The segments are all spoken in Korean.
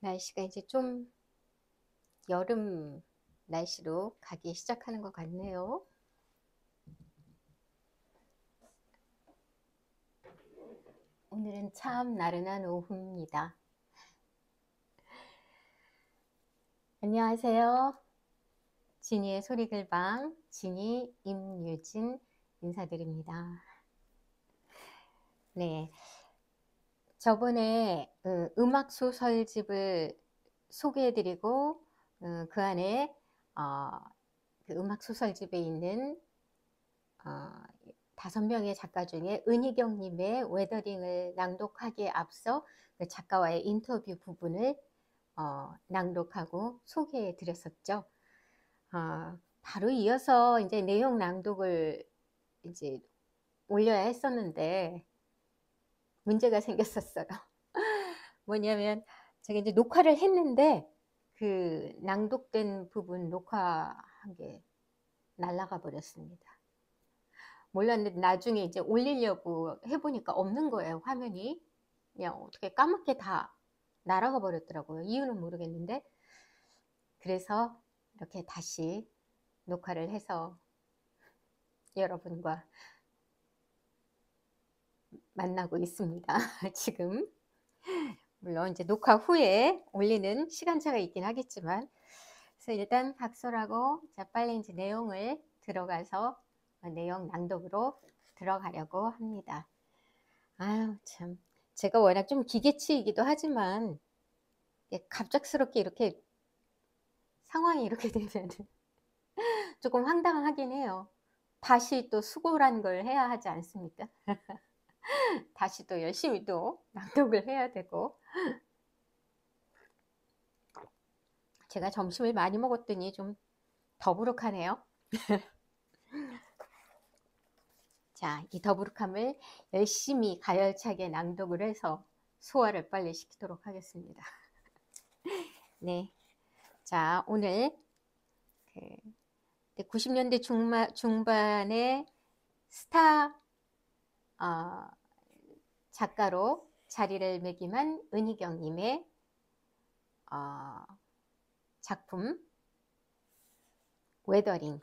날씨가 이제 좀 여름 날씨로 가기 시작하는 것 같네요. 오늘은 참 나른한 오후입니다. 안녕하세요. 지니의 소리글방, 지니 임유진 인사드립니다. 네, 저번에 음악 소설집을 소개해드리고 그 안에 그 음악 소설집에 있는 5명의 작가 중에 은희경님의 웨더링을 낭독하기에 앞서 그 작가와의 인터뷰 부분을 낭독하고 소개해 드렸었죠. 바로 이어서 이제 내용 낭독을 이제 올려야 했었는데 문제가 생겼었어요. 뭐냐면 제가 이제 녹화를 했는데 그 낭독된 부분 녹화한 게 날아가 버렸습니다. 몰랐는데 나중에 이제 올리려고 해보니까 없는 거예요, 화면이. 그냥 어떻게 까맣게 다 날아가 버렸더라고요. 이유는 모르겠는데. 그래서 이렇게 다시 녹화를 해서 여러분과 만나고 있습니다. 지금. 물론 이제 녹화 후에 올리는 시간차가 있긴 하겠지만. 그래서 일단 각설하고 자, 빨리 이제 내용을 들어가서 내용 낭독으로 들어가려고 합니다. 아유, 참. 제가 워낙 좀 기계치이기도 하지만 갑작스럽게 이렇게 상황이 이렇게 되면 조금 황당하긴 해요. 다시 또 수고란 걸 해야 하지 않습니까? 다시 또 열심히 또 낭독을 해야 되고. 제가 점심을 많이 먹었더니 좀 더부룩하네요. 자, 이 더부룩함을 열심히 가열차게 낭독을 해서 소화를 빨리 시키도록 하겠습니다. 네. 자, 오늘 90년대 중반에 스타 작가로 자리를 매김한 은희경님의 작품 웨더링,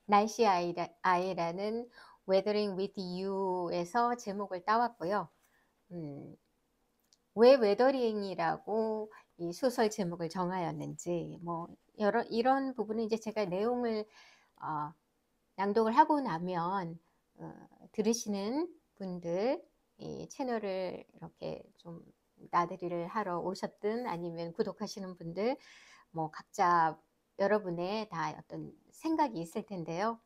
날씨 아이라는 Weathering with You에서 제목을 따왔고요. 왜 웨더링이라고 이 소설 제목을 정하였는지 뭐 이런 부분은 이제 제가 내용을 낭독을 하고 나면 들으시는 분들 이 채널을 이렇게 좀 나들이를 하러 오셨든 아니면 구독하시는 분들 뭐 각자 여러분의 다 어떤 생각이 있을 텐데요.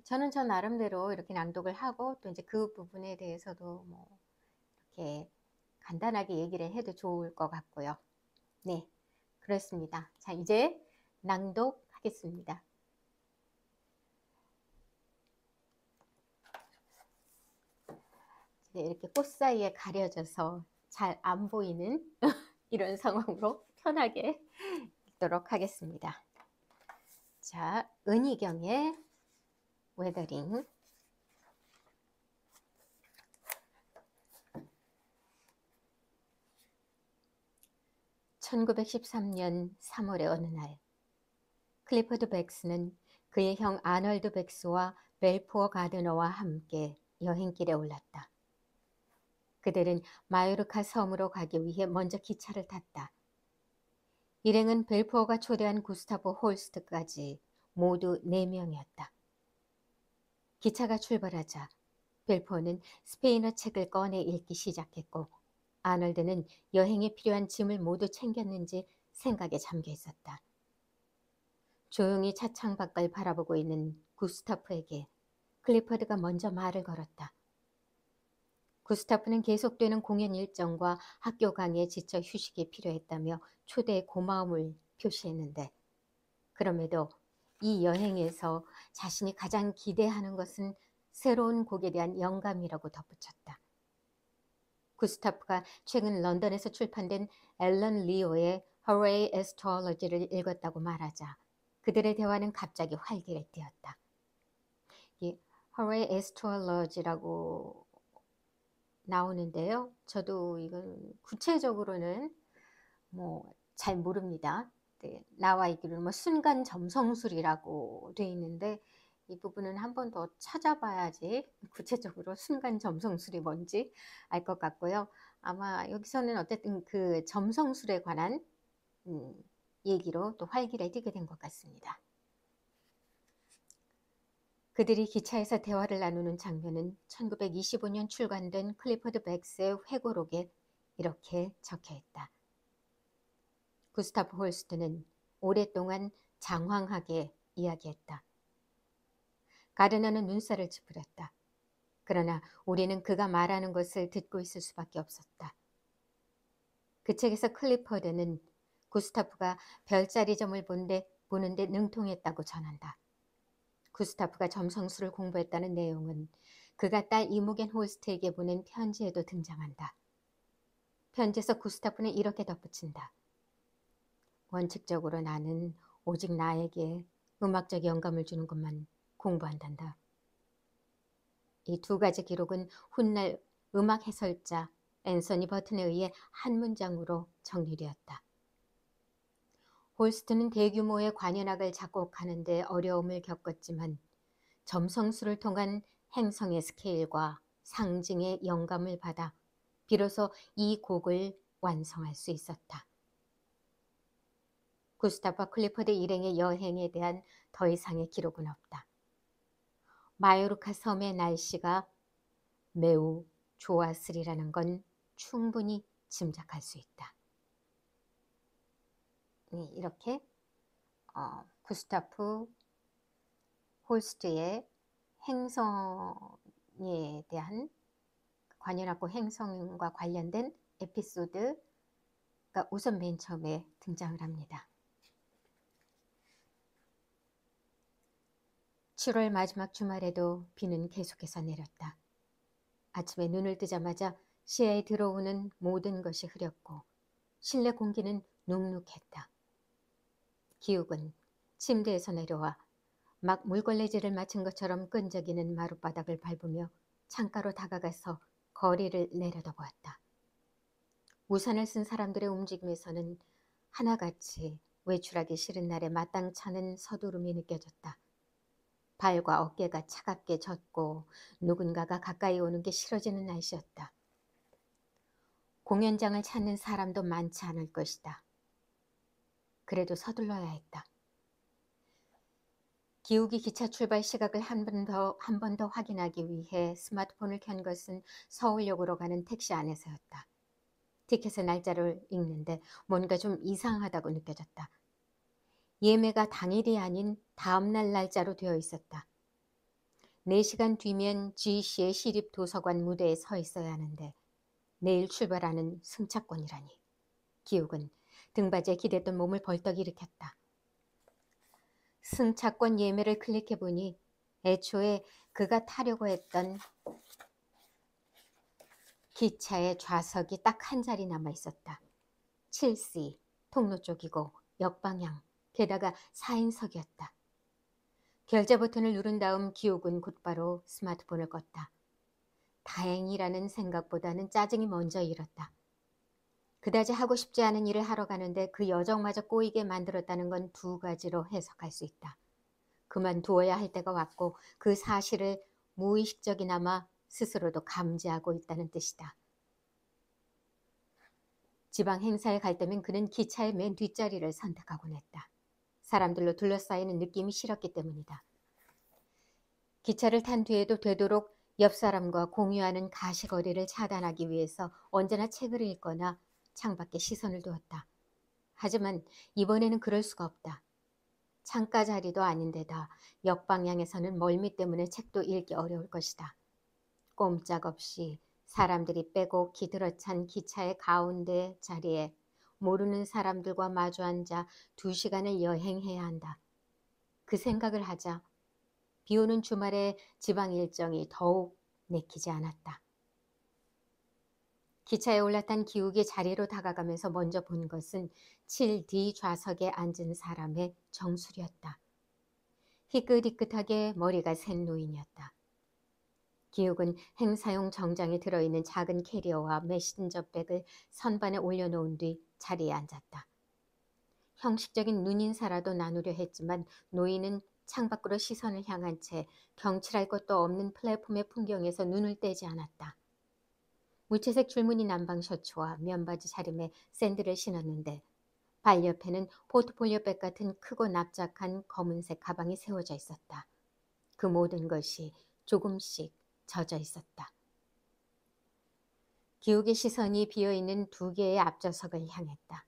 저는 저 나름대로 이렇게 낭독을 하고 또 이제 그 부분에 대해서도 뭐 이렇게 간단하게 얘기를 해도 좋을 것 같고요. 네, 그렇습니다. 자, 이제 낭독하겠습니다. 이렇게 꽃 사이에 가려져서 잘 안 보이는 이런 상황으로 편하게 읽도록 하겠습니다. 자, 은희경의 웨더링. 1913년 3월의 어느 날 클리퍼드 백스는 그의 형 아널드 백스와 벨포어 가드너와 함께 여행길에 올랐다. 그들은 마요르카 섬으로 가기 위해 먼저 기차를 탔다. 일행은 벨포어가 초대한 구스타보 홀스트까지 모두 4명이었다. 기차가 출발하자 벨포어는 스페인어 책을 꺼내 읽기 시작했고 아널드는 여행에 필요한 짐을 모두 챙겼는지 생각에 잠겨 있었다. 조용히 차 창밖을 바라보고 있는 구스타프에게 클리퍼드가 먼저 말을 걸었다. 구스타프는 계속되는 공연 일정과 학교 강의에 지쳐 휴식이 필요했다며 초대의 고마움을 표시했는데 그럼에도 이 여행에서 자신이 가장 기대하는 것은 새로운 곡에 대한 영감이라고 덧붙였다. 구스타프가 최근 런던에서 출판된 앨런 리오의 Hooray Astrology를 읽었다고 말하자 그들의 대화는 갑자기 활기를 띠었다. 이 Hooray Astrology라고 나오는데요. 저도 이건 구체적으로는 뭐 잘 모릅니다. 네, 나와 있기로는 뭐 순간 점성술이라고 돼 있는데 이 부분은 한 번 더 찾아봐야지 구체적으로 순간 점성술이 뭔지 알 것 같고요. 아마 여기서는 어쨌든 그 점성술에 관한 음, 얘기로 또 활기를 띠게 된 것 같습니다. 그들이 기차에서 대화를 나누는 장면은 1925년 출간된 클리퍼드 백스의 회고록에 이렇게 적혀 있다. 구스타프 홀스트는 오랫동안 장황하게 이야기했다. 가르나는 눈살을 찌푸렸다. 그러나 우리는 그가 말하는 것을 듣고 있을 수밖에 없었다. 그 책에서 클리퍼드는 구스타프가 별자리점을 보는데 능통했다고 전한다. 구스타프가 점성술을 공부했다는 내용은 그가 딸 이무겐 홀스트에게 보낸 편지에도 등장한다. 편지에서 구스타프는 이렇게 덧붙인다. 원칙적으로 나는 오직 나에게 음악적 영감을 주는 것만 공부한단다. 이 두 가지 기록은 훗날 음악 해설자 앤서니 버튼에 의해 한 문장으로 정리되었다. 홀스트는 대규모의 관현악을 작곡하는 데 어려움을 겪었지만 점성술을 통한 행성의 스케일과 상징의 영감을 받아 비로소 이 곡을 완성할 수 있었다. 구스타프 클리퍼드 일행의 여행에 대한 더 이상의 기록은 없다. 마요르카 섬의 날씨가 매우 좋았으리라는 건 충분히 짐작할 수 있다. 이렇게 구스타프 홀스트의 행성에 대한 관현악고 행성과 관련된 에피소드가 우선 맨 처음에 등장을 합니다. 7월 마지막 주말에도 비는 계속해서 내렸다. 아침에 눈을 뜨자마자 시야에 들어오는 모든 것이 흐렸고 실내 공기는 눅눅했다. 기욱은 침대에서 내려와 막 물걸레질을 마친 것처럼 끈적이는 마룻바닥을 밟으며 창가로 다가가서 거리를 내려다보았다. 우산을 쓴 사람들의 움직임에서는 하나같이 외출하기 싫은 날에 마땅찮은 서두름이 느껴졌다. 발과 어깨가 차갑게 젖고 누군가가 가까이 오는 게 싫어지는 날씨였다. 공연장을 찾는 사람도 많지 않을 것이다. 그래도 서둘러야 했다. 기욱이 기차 출발 시각을 한 번 더 확인하기 위해 스마트폰을 켠 것은 서울역으로 가는 택시 안에서였다. 티켓의 날짜를 읽는데 뭔가 좀 이상하다고 느껴졌다. 예매가 당일이 아닌 다음날 날짜로 되어 있었다. 4시간 뒤면 GC의 시립도서관 무대에 서 있어야 하는데 내일 출발하는 승차권이라니. 기욱은 등받이에 기댔던 몸을 벌떡 일으켰다. 승차권 예매를 클릭해보니 애초에 그가 타려고 했던 기차의 좌석이 딱 한 자리 남아 있었다. 7C, 통로 쪽이고 역방향, 게다가 4인석이었다. 결제 버튼을 누른 다음 기욱은 곧바로 스마트폰을 껐다. 다행이라는 생각보다는 짜증이 먼저 일었다. 그다지 하고 싶지 않은 일을 하러 가는데 그 여정마저 꼬이게 만들었다는 건 두 가지로 해석할 수 있다. 그만두어야 할 때가 왔고 그 사실을 무의식적이나마 스스로도 감지하고 있다는 뜻이다. 지방 행사에 갈 때면 그는 기차의 맨 뒷자리를 선택하곤 했다. 사람들로 둘러싸이는 느낌이 싫었기 때문이다. 기차를 탄 뒤에도 되도록 옆 사람과 공유하는 가시거리를 차단하기 위해서 언제나 책을 읽거나 창밖에 시선을 두었다. 하지만 이번에는 그럴 수가 없다. 창가 자리도 아닌데다 역방향에서는 멀미 때문에 책도 읽기 어려울 것이다. 꼼짝없이 사람들이 빼곡히 들어찬 기차의 가운데 자리에 모르는 사람들과 마주 앉아 2시간을 여행해야 한다. 그 생각을 하자 비오는 주말에 지방 일정이 더욱 내키지 않았다. 기차에 올라탄 기욱이 자리로 다가가면서 먼저 본 것은 7D 좌석에 앉은 사람의 정수리였다. 희끗희끗하게 머리가 센 노인이었다. 기욱은 행사용 정장에 들어있는 작은 캐리어와 메신저백을 선반에 올려놓은 뒤 자리에 앉았다. 형식적인 눈인사라도 나누려 했지만 노인은 창밖으로 시선을 향한 채 경칠할 것도 없는 플랫폼의 풍경에서 눈을 떼지 않았다. 무채색 줄무늬 남방 셔츠와 면바지 차림에 샌들을 신었는데 발 옆에는 포트폴리오백 같은 크고 납작한 검은색 가방이 세워져 있었다. 그 모든 것이 조금씩 젖어 있었다. 기욱의 시선이 비어있는 두 개의 앞좌석을 향했다.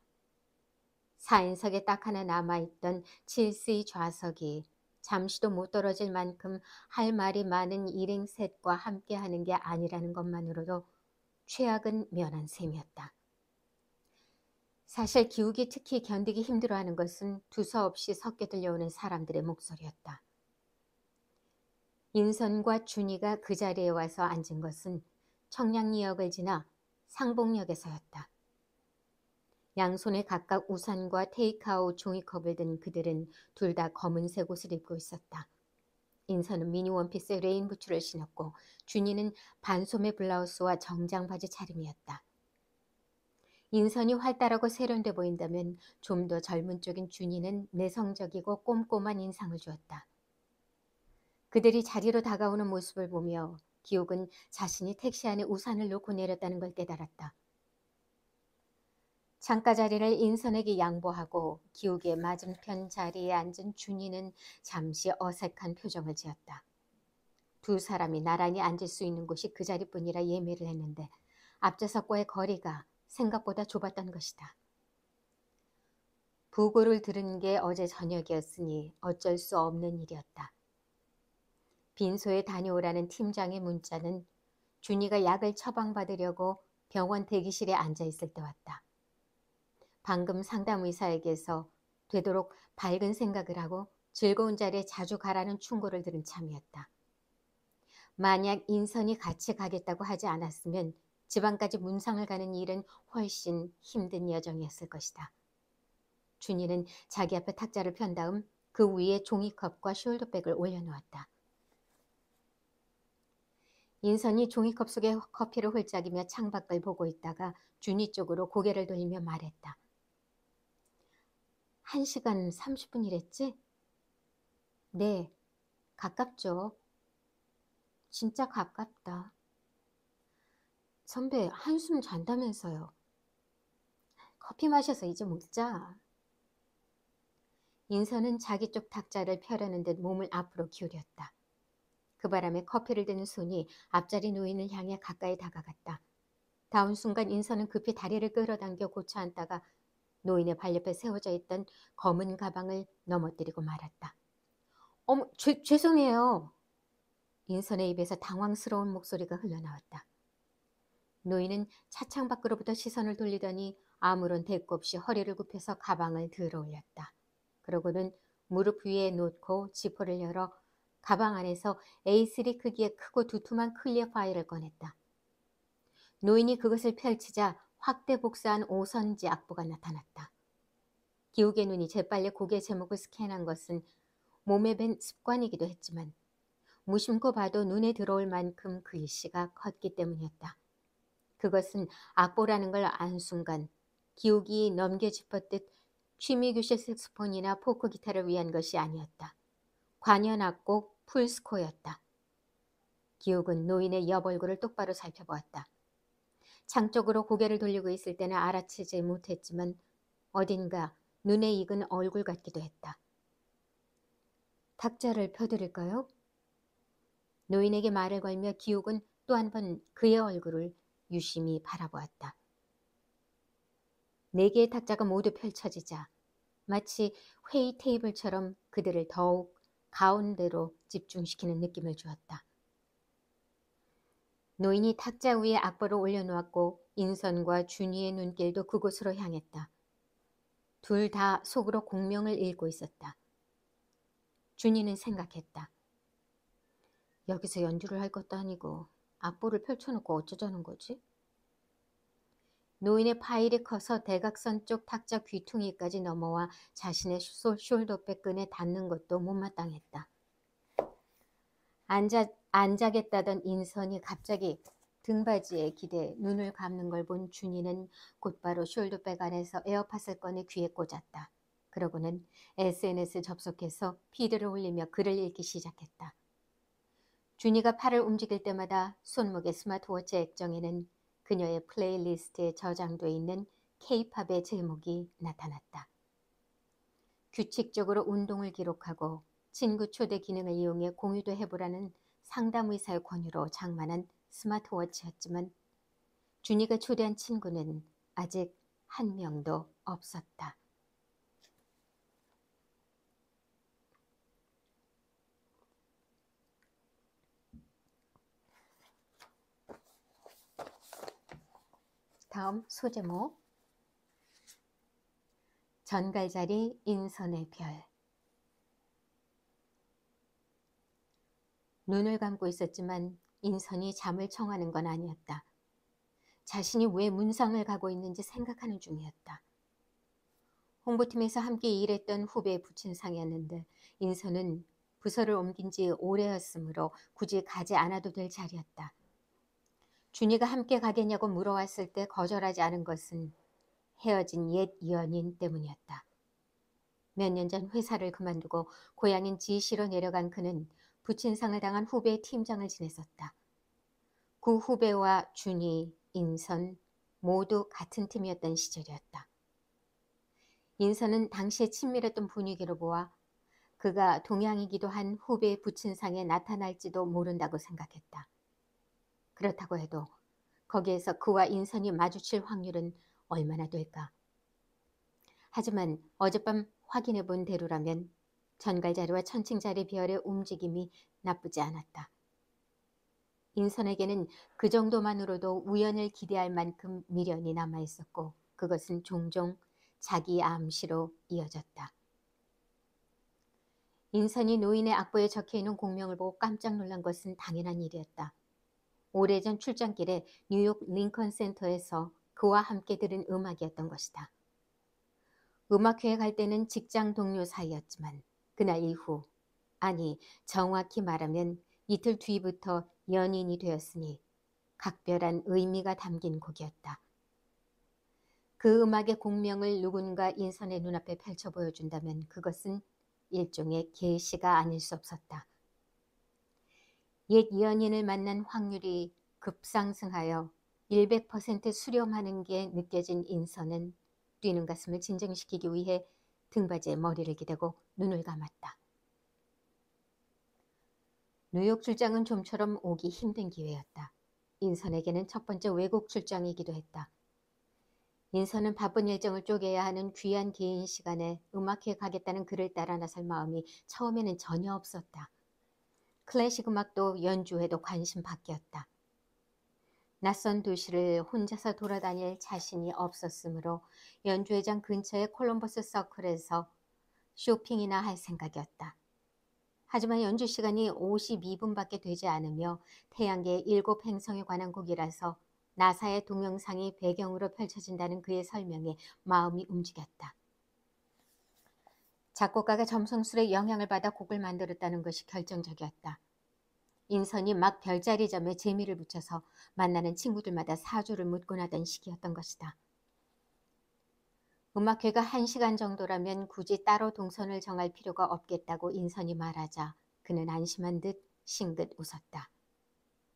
4인석에 딱 하나 남아있던 7C 좌석이 잠시도 못 떨어질 만큼 할 말이 많은 일행셋과 함께하는 게 아니라는 것만으로도 최악은 면한 셈이었다. 사실 기욱이 특히 견디기 힘들어하는 것은 두서없이 섞여 들려오는 사람들의 목소리였다. 인선과 준이가 그 자리에 와서 앉은 것은 청량리역을 지나 상봉역에서였다. 양손에 각각 우산과 테이크아웃 종이컵을 든 그들은 둘 다 검은색 옷을 입고 있었다. 인선은 미니 원피스에 레인 부츠를 신었고 준이는 반소매 블라우스와 정장 바지 차림이었다. 인선이 활달하고 세련돼 보인다면 좀 더 젊은 쪽인 준이는 내성적이고 꼼꼼한 인상을 주었다. 그들이 자리로 다가오는 모습을 보며 기욱은 자신이 택시 안에 우산을 놓고 내렸다는 걸 깨달았다. 창가 자리를 인선에게 양보하고 기욱의 맞은편 자리에 앉은 준이는 잠시 어색한 표정을 지었다. 두 사람이 나란히 앉을 수 있는 곳이 그 자리뿐이라 예매를 했는데 앞좌석과의 거리가 생각보다 좁았던 것이다. 부고를 들은 게 어제 저녁이었으니 어쩔 수 없는 일이었다. 빈소에 다녀오라는 팀장의 문자는 준이가 약을 처방받으려고 병원 대기실에 앉아 있을 때 왔다. 방금 상담 의사에게서 되도록 밝은 생각을 하고 즐거운 자리에 자주 가라는 충고를 들은 참이었다. 만약 인선이 같이 가겠다고 하지 않았으면 지방까지 문상을 가는 일은 훨씬 힘든 여정이었을 것이다. 준이는 자기 앞에 탁자를 편 다음 그 위에 종이컵과 숄더백을 올려놓았다. 인선이 종이컵 속에 커피를 홀짝이며 창밖을 보고 있다가 준이 쪽으로 고개를 돌리며 말했다. 1시간 30분이랬지? 네, 가깝죠. 진짜 가깝다. 선배, 한숨 잔다면서요. 커피 마셔서 이제 먹자. 인선은 자기 쪽 탁자를 펴려는 듯 몸을 앞으로 기울였다. 그 바람에 커피를 드는 손이 앞자리 노인을 향해 가까이 다가갔다. 다음 순간 인선은 급히 다리를 끌어당겨 고쳐 앉다가 노인의 발 옆에 세워져 있던 검은 가방을 넘어뜨리고 말았다. 어머, 죄송해요. 인선의 입에서 당황스러운 목소리가 흘러나왔다. 노인은 차창 밖으로부터 시선을 돌리더니 아무런 대꾸 없이 허리를 굽혀서 가방을 들어 올렸다. 그러고는 무릎 위에 놓고 지퍼를 열어 가방 안에서 A3 크기의 크고 두툼한 클리어 파일을 꺼냈다. 노인이 그것을 펼치자 확대 복사한 5선지 악보가 나타났다. 기욱의 눈이 재빨리 고개 제목을 스캔한 것은 몸에 밴 습관이기도 했지만 무심코 봐도 눈에 들어올 만큼 글씨가 컸기 때문이었다. 그것은 악보라는 걸 안 순간 기욱이 넘겨짚었듯 취미교실 색소폰이나 포크 기타를 위한 것이 아니었다. 관현악곡 풀스코어였다. 기욱은 노인의 옆 얼굴을 똑바로 살펴보았다. 창 쪽으로 고개를 돌리고 있을 때는 알아채지 못했지만 어딘가 눈에 익은 얼굴 같기도 했다. 탁자를 펴드릴까요? 노인에게 말을 걸며 기욱은 또 한 번 그의 얼굴을 유심히 바라보았다. 4개의 탁자가 모두 펼쳐지자 마치 회의 테이블처럼 그들을 더욱 가운데로 집중시키는 느낌을 주었다. 노인이 탁자 위에 악보를 올려놓았고 인선과 준이의 눈길도 그곳으로 향했다. 둘 다 속으로 공명을 읽고 있었다. 준이는 생각했다. 여기서 연주를 할 것도 아니고 악보를 펼쳐놓고 어쩌자는 거지? 노인의 파일이 커서 대각선 쪽 탁자 귀퉁이까지 넘어와 자신의 숄더백 끈에 닿는 것도 못마땅했다. 앉아겠다던 인선이 갑자기 등받이에 기대 눈을 감는 걸 본 준이는 곧바로 숄더백 안에서 에어팟을 꺼내 귀에 꽂았다. 그러고는 SNS 접속해서 피드를 올리며 글을 읽기 시작했다. 준이가 팔을 움직일 때마다 손목의 스마트워치 액정에는 그녀의 플레이리스트에 저장돼 있는 K-팝의 제목이 나타났다. 규칙적으로 운동을 기록하고 친구 초대 기능을 이용해 공유도 해보라는 상담의사의 권유로 장만한 스마트워치였지만 준이가 초대한 친구는 아직 한 명도 없었다. 다음 소제목 전갈자리 인선의 별. 눈을 감고 있었지만 인선이 잠을 청하는 건 아니었다. 자신이 왜 문상을 가고 있는지 생각하는 중이었다. 홍보팀에서 함께 일했던 후배의 부친상이었는데 인선은 부서를 옮긴 지 오래였으므로 굳이 가지 않아도 될 자리였다. 준이가 함께 가겠냐고 물어왔을 때 거절하지 않은 것은 헤어진 옛 연인 때문이었다. 몇 년 전 회사를 그만두고 고향인 지시로 내려간 그는 부친상을 당한 후배의 팀장을 지냈었다. 그 후배와 준이, 인선 모두 같은 팀이었던 시절이었다. 인선은 당시에 친밀했던 분위기로 보아 그가 동양이기도 한 후배의 부친상에 나타날지도 모른다고 생각했다. 그렇다고 해도 거기에서 그와 인선이 마주칠 확률은 얼마나 될까? 하지만 어젯밤 확인해 본 대로라면 전갈자리와 천칭자리 별의 움직임이 나쁘지 않았다. 인선에게는 그 정도만으로도 우연을 기대할 만큼 미련이 남아있었고 그것은 종종 자기 암시로 이어졌다. 인선이 노인의 악보에 적혀있는 공명을 보고 깜짝 놀란 것은 당연한 일이었다. 오래전 출장길에 뉴욕 링컨 센터에서 그와 함께 들은 음악이었던 것이다. 음악회에 갈 때는 직장 동료 사이였지만 그날 이후, 아니 정확히 말하면 이틀 뒤부터 연인이 되었으니 각별한 의미가 담긴 곡이었다. 그 음악의 공명을 누군가 인선의 눈앞에 펼쳐 보여준다면 그것은 일종의 계시가 아닐 수 없었다. 옛 연인을 만난 확률이 급상승하여 100% 수렴하는 게 느껴진 인선은 뛰는 가슴을 진정시키기 위해 등받이에 머리를 기대고 눈을 감았다. 뉴욕 출장은 좀처럼 오기 힘든 기회였다. 인선에게는 첫 번째 외국 출장이기도 했다. 인선은 바쁜 일정을 쪼개야 하는 귀한 개인 시간에 음악회에 가겠다는 그를 따라 나설 마음이 처음에는 전혀 없었다. 클래식 음악도 연주에도 관심 밖이었다. 낯선 도시를 혼자서 돌아다닐 자신이 없었으므로 연주회장 근처의 콜럼버스 서클에서 쇼핑이나 할 생각이었다. 하지만 연주 시간이 52분밖에 되지 않으며 태양계의 7행성에 관한 곡이라서 나사의 동영상이 배경으로 펼쳐진다는 그의 설명에 마음이 움직였다. 작곡가가 점성술의 영향을 받아 곡을 만들었다는 것이 결정적이었다. 인선이 막 별자리점에 재미를 붙여서 만나는 친구들마다 사주를 묻곤 하던 시기였던 것이다. 음악회가 1시간 정도라면 굳이 따로 동선을 정할 필요가 없겠다고 인선이 말하자 그는 안심한 듯 싱긋 웃었다.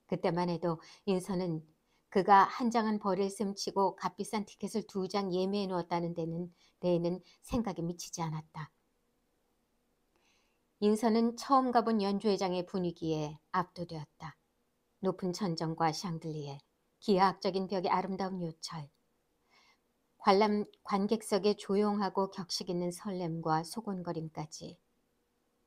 그때만 해도 인선은 그가 한 장은 버릴 셈치고 값비싼 티켓을 2장 예매해 놓았다는 데에는 생각이 미치지 않았다. 인선은 처음 가본 연주회장의 분위기에 압도되었다. 높은 천정과 샹들리에, 기하학적인 벽의 아름다운 요철, 관람 관객석의 조용하고 격식 있는 설렘과 소곤거림까지,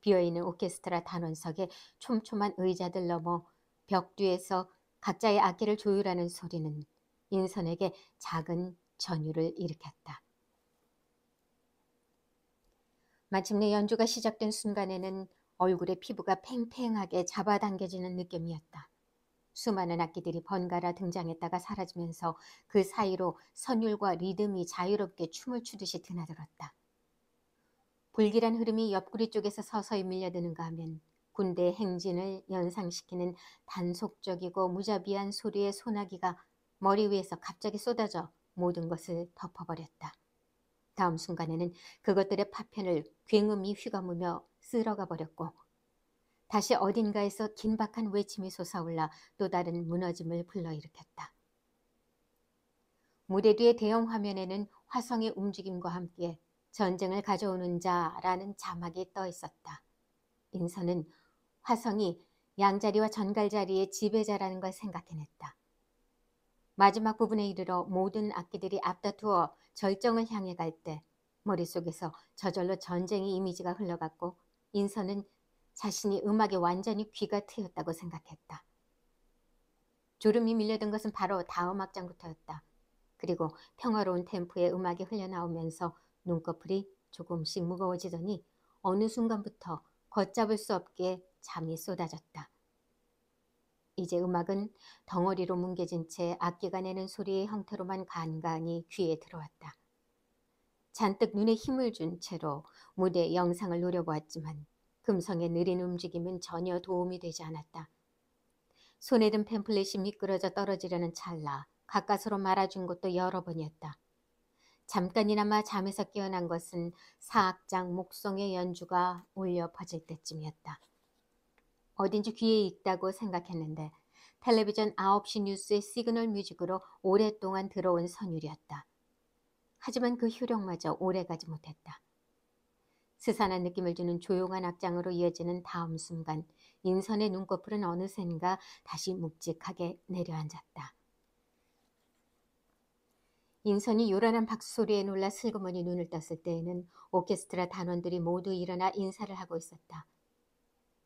비어있는 오케스트라 단원석의 촘촘한 의자들 넘어 벽 뒤에서 각자의 악기를 조율하는 소리는 인선에게 작은 전율을 일으켰다. 마침내 연주가 시작된 순간에는 얼굴의 피부가 팽팽하게 잡아당겨지는 느낌이었다. 수많은 악기들이 번갈아 등장했다가 사라지면서 그 사이로 선율과 리듬이 자유롭게 춤을 추듯이 드나들었다. 불길한 흐름이 옆구리 쪽에서 서서히 밀려드는가 하면 군대 행진을 연상시키는 단속적이고 무자비한 소리의 소나기가 머리 위에서 갑자기 쏟아져 모든 것을 덮어버렸다. 다음 순간에는 그것들의 파편을 굉음이 휘감으며 쓸어가 버렸고 다시 어딘가에서 긴박한 외침이 솟아올라 또 다른 무너짐을 불러일으켰다. 무대 뒤의 대형 화면에는 화성의 움직임과 함께 전쟁을 가져오는 자라는 자막이 떠 있었다. 인선은 화성이 양자리와 전갈자리의 지배자라는 걸 생각해냈다. 마지막 부분에 이르러 모든 악기들이 앞다투어 절정을 향해 갈 때 머릿속에서 저절로 전쟁의 이미지가 흘러갔고 인선은 자신이 음악에 완전히 귀가 트였다고 생각했다. 졸음이 밀려든 것은 바로 다음 악장부터였다. 그리고 평화로운 템포의 음악이 흘러나오면서 눈꺼풀이 조금씩 무거워지더니 어느 순간부터 걷잡을 수 없게 잠이 쏟아졌다. 이제 음악은 덩어리로 뭉개진 채 악기가 내는 소리의 형태로만 간간히 귀에 들어왔다. 잔뜩 눈에 힘을 준 채로 무대 영상을 노려보았지만 금성의 느린 움직임은 전혀 도움이 되지 않았다. 손에 든 팸플릿이 미끄러져 떨어지려는 찰나 가까스로 말아준 것도 여러 번이었다. 잠깐이나마 잠에서 깨어난 것은 사악장 목성의 연주가 울려 퍼질 때쯤이었다. 어딘지 귀에 익다고 생각했는데 텔레비전 9시 뉴스의 시그널 뮤직으로 오랫동안 들어온 선율이었다. 하지만 그 효력마저 오래가지 못했다. 스산한 느낌을 주는 조용한 악장으로 이어지는 다음 순간 인선의 눈꺼풀은 어느샌가 다시 묵직하게 내려앉았다. 인선이 요란한 박수 소리에 놀라 슬그머니 눈을 떴을 때에는 오케스트라 단원들이 모두 일어나 인사를 하고 있었다.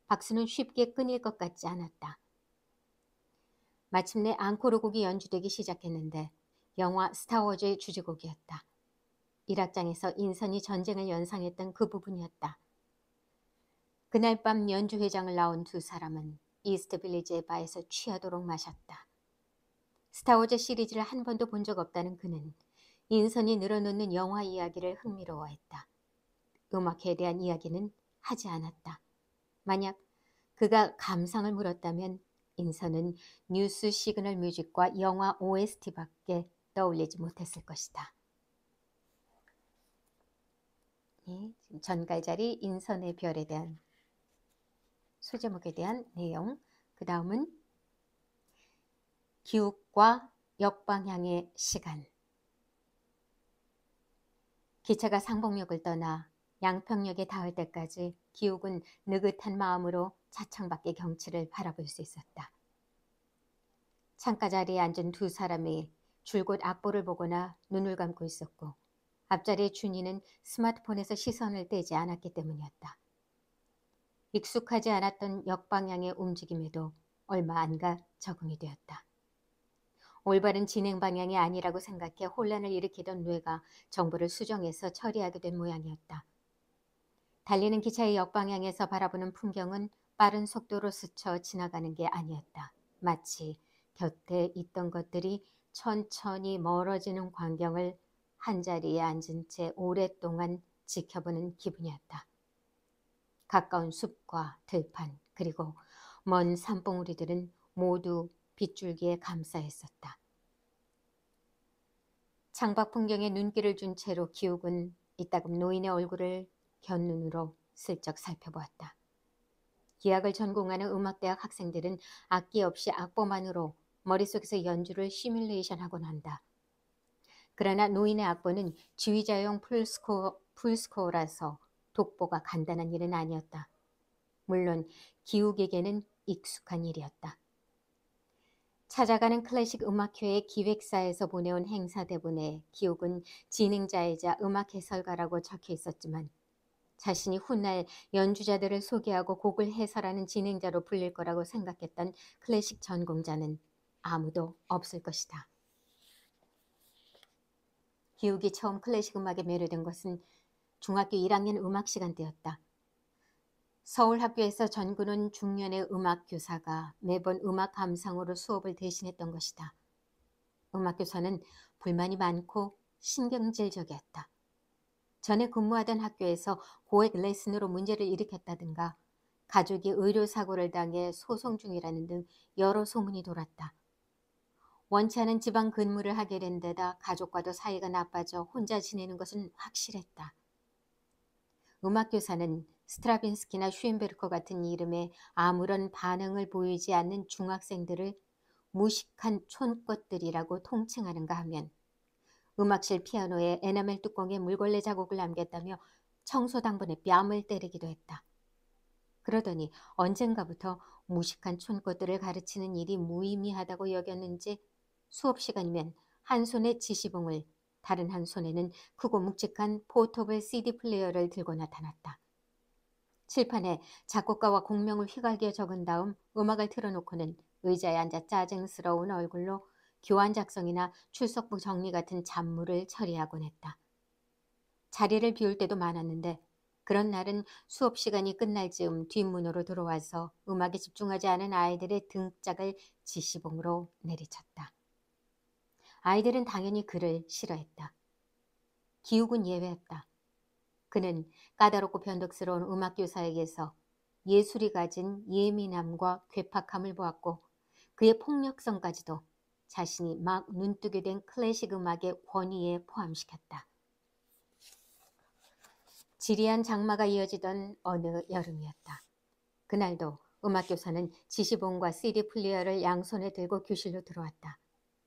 박수는 쉽게 끊일 것 같지 않았다. 마침내 앙코르 곡이 연주되기 시작했는데 영화 스타워즈의 주제곡이었다. 1악장에서 인선이 전쟁을 연상했던 그 부분이었다. 그날 밤 연주회장을 나온 두 사람은 이스트 빌리지의 바에서 취하도록 마셨다. 스타워즈 시리즈를 한 번도 본 적 없다는 그는 인선이 늘어놓는 영화 이야기를 흥미로워했다. 음악에 대한 이야기는 하지 않았다. 만약 그가 감상을 물었다면 인선은 뉴스 시그널 뮤직과 영화 OST밖에 떠올리지 못했을 것이다. 전갈자리 인선의 별에 대한 소제목에 대한 내용, 그 다음은 기욱과 역방향의 시간. 기차가 상봉역을 떠나 양평역에 닿을 때까지 기욱은 느긋한 마음으로 차창 밖의 경치를 바라볼 수 있었다. 창가 자리에 앉은 두 사람이 줄곧 악보를 보거나 눈을 감고 있었고 앞자리의 준이는 스마트폰에서 시선을 떼지 않았기 때문이었다. 익숙하지 않았던 역방향의 움직임에도 얼마 안 가 적응이 되었다. 올바른 진행 방향이 아니라고 생각해 혼란을 일으키던 뇌가 정보를 수정해서 처리하게 된 모양이었다. 달리는 기차의 역방향에서 바라보는 풍경은 빠른 속도로 스쳐 지나가는 게 아니었다. 마치 곁에 있던 것들이 천천히 멀어지는 광경을 한자리에 앉은 채 오랫동안 지켜보는 기분이었다. 가까운 숲과 들판 그리고 먼 산봉우리들은 모두 빗줄기에 감싸 있었다. 창밖 풍경에 눈길을 준 채로 기욱은 이따금 노인의 얼굴을 곁눈으로 슬쩍 살펴보았다. 기악을 전공하는 음악대학 학생들은 악기 없이 악보만으로 머릿속에서 연주를 시뮬레이션하곤 한다. 그러나 노인의 악보는 지휘자용 풀스코어라서 독보가 간단한 일은 아니었다. 물론 기욱에게는 익숙한 일이었다. 찾아가는 클래식 음악회의 기획사에서 보내온 행사 대본에 기욱은 진행자이자 음악 해설가라고 적혀 있었지만 자신이 훗날 연주자들을 소개하고 곡을 해설하는 진행자로 불릴 거라고 생각했던 클래식 전공자는 아무도 없을 것이다. 기욱이 처음 클래식 음악에 매료된 것은 중학교 1학년 음악 시간 때였다. 서울 학교에서 전구는 중년의 음악 교사가 매번 음악 감상으로 수업을 대신했던 것이다. 음악 교사는 불만이 많고 신경질적이었다. 전에 근무하던 학교에서 고액 레슨으로 문제를 일으켰다든가 가족이 의료사고를 당해 소송 중이라는 등 여러 소문이 돌았다. 원치 않은 지방 근무를 하게 된 데다 가족과도 사이가 나빠져 혼자 지내는 것은 확실했다. 음악교사는 스트라빈스키나 슈엔베르커 같은 이름에 아무런 반응을 보이지 않는 중학생들을 무식한 촌것들이라고 통칭하는가 하면, 음악실 피아노에 에나멜 뚜껑에 물걸레 자국을 남겼다며 청소 당번에 뺨을 때리기도 했다. 그러더니 언젠가부터 무식한 촌것들을 가르치는 일이 무의미하다고 여겼는지 수업 시간이면 한 손에 지시봉을, 다른 한 손에는 크고 묵직한 포터블 CD 플레이어를 들고 나타났다. 칠판에 작곡가와 공명을 휘갈겨 적은 다음 음악을 틀어놓고는 의자에 앉아 짜증스러운 얼굴로 교환 작성이나 출석부 정리 같은 잡무를 처리하곤 했다. 자리를 비울 때도 많았는데 그런 날은 수업 시간이 끝날 즈음 뒷문으로 들어와서 음악에 집중하지 않은 아이들의 등짝을 지시봉으로 내리쳤다. 아이들은 당연히 그를 싫어했다. 기욱은 예외였다. 그는 까다롭고 변덕스러운 음악교사에게서 예술이 가진 예민함과 괴팍함을 보았고, 그의 폭력성까지도 자신이 막 눈뜨게 된 클래식 음악의 권위에 포함시켰다. 지리한 장마가 이어지던 어느 여름이었다. 그날도 음악교사는 지시봉과 CD 플레이어를 양손에 들고 교실로 들어왔다.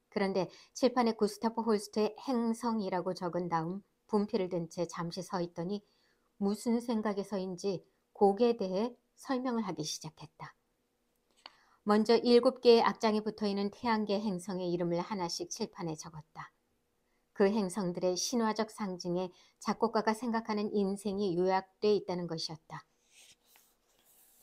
그런데 칠판에 구스타프 홀스트의 행성이라고 적은 다음 분필을 든 채 잠시 서 있더니 무슨 생각에서인지 곡에 대해 설명을 하기 시작했다. 먼저 7개의 악장이 붙어있는 태양계 행성의 이름을 하나씩 칠판에 적었다. 그 행성들의 신화적 상징에 작곡가가 생각하는 인생이 요약돼 있다는 것이었다.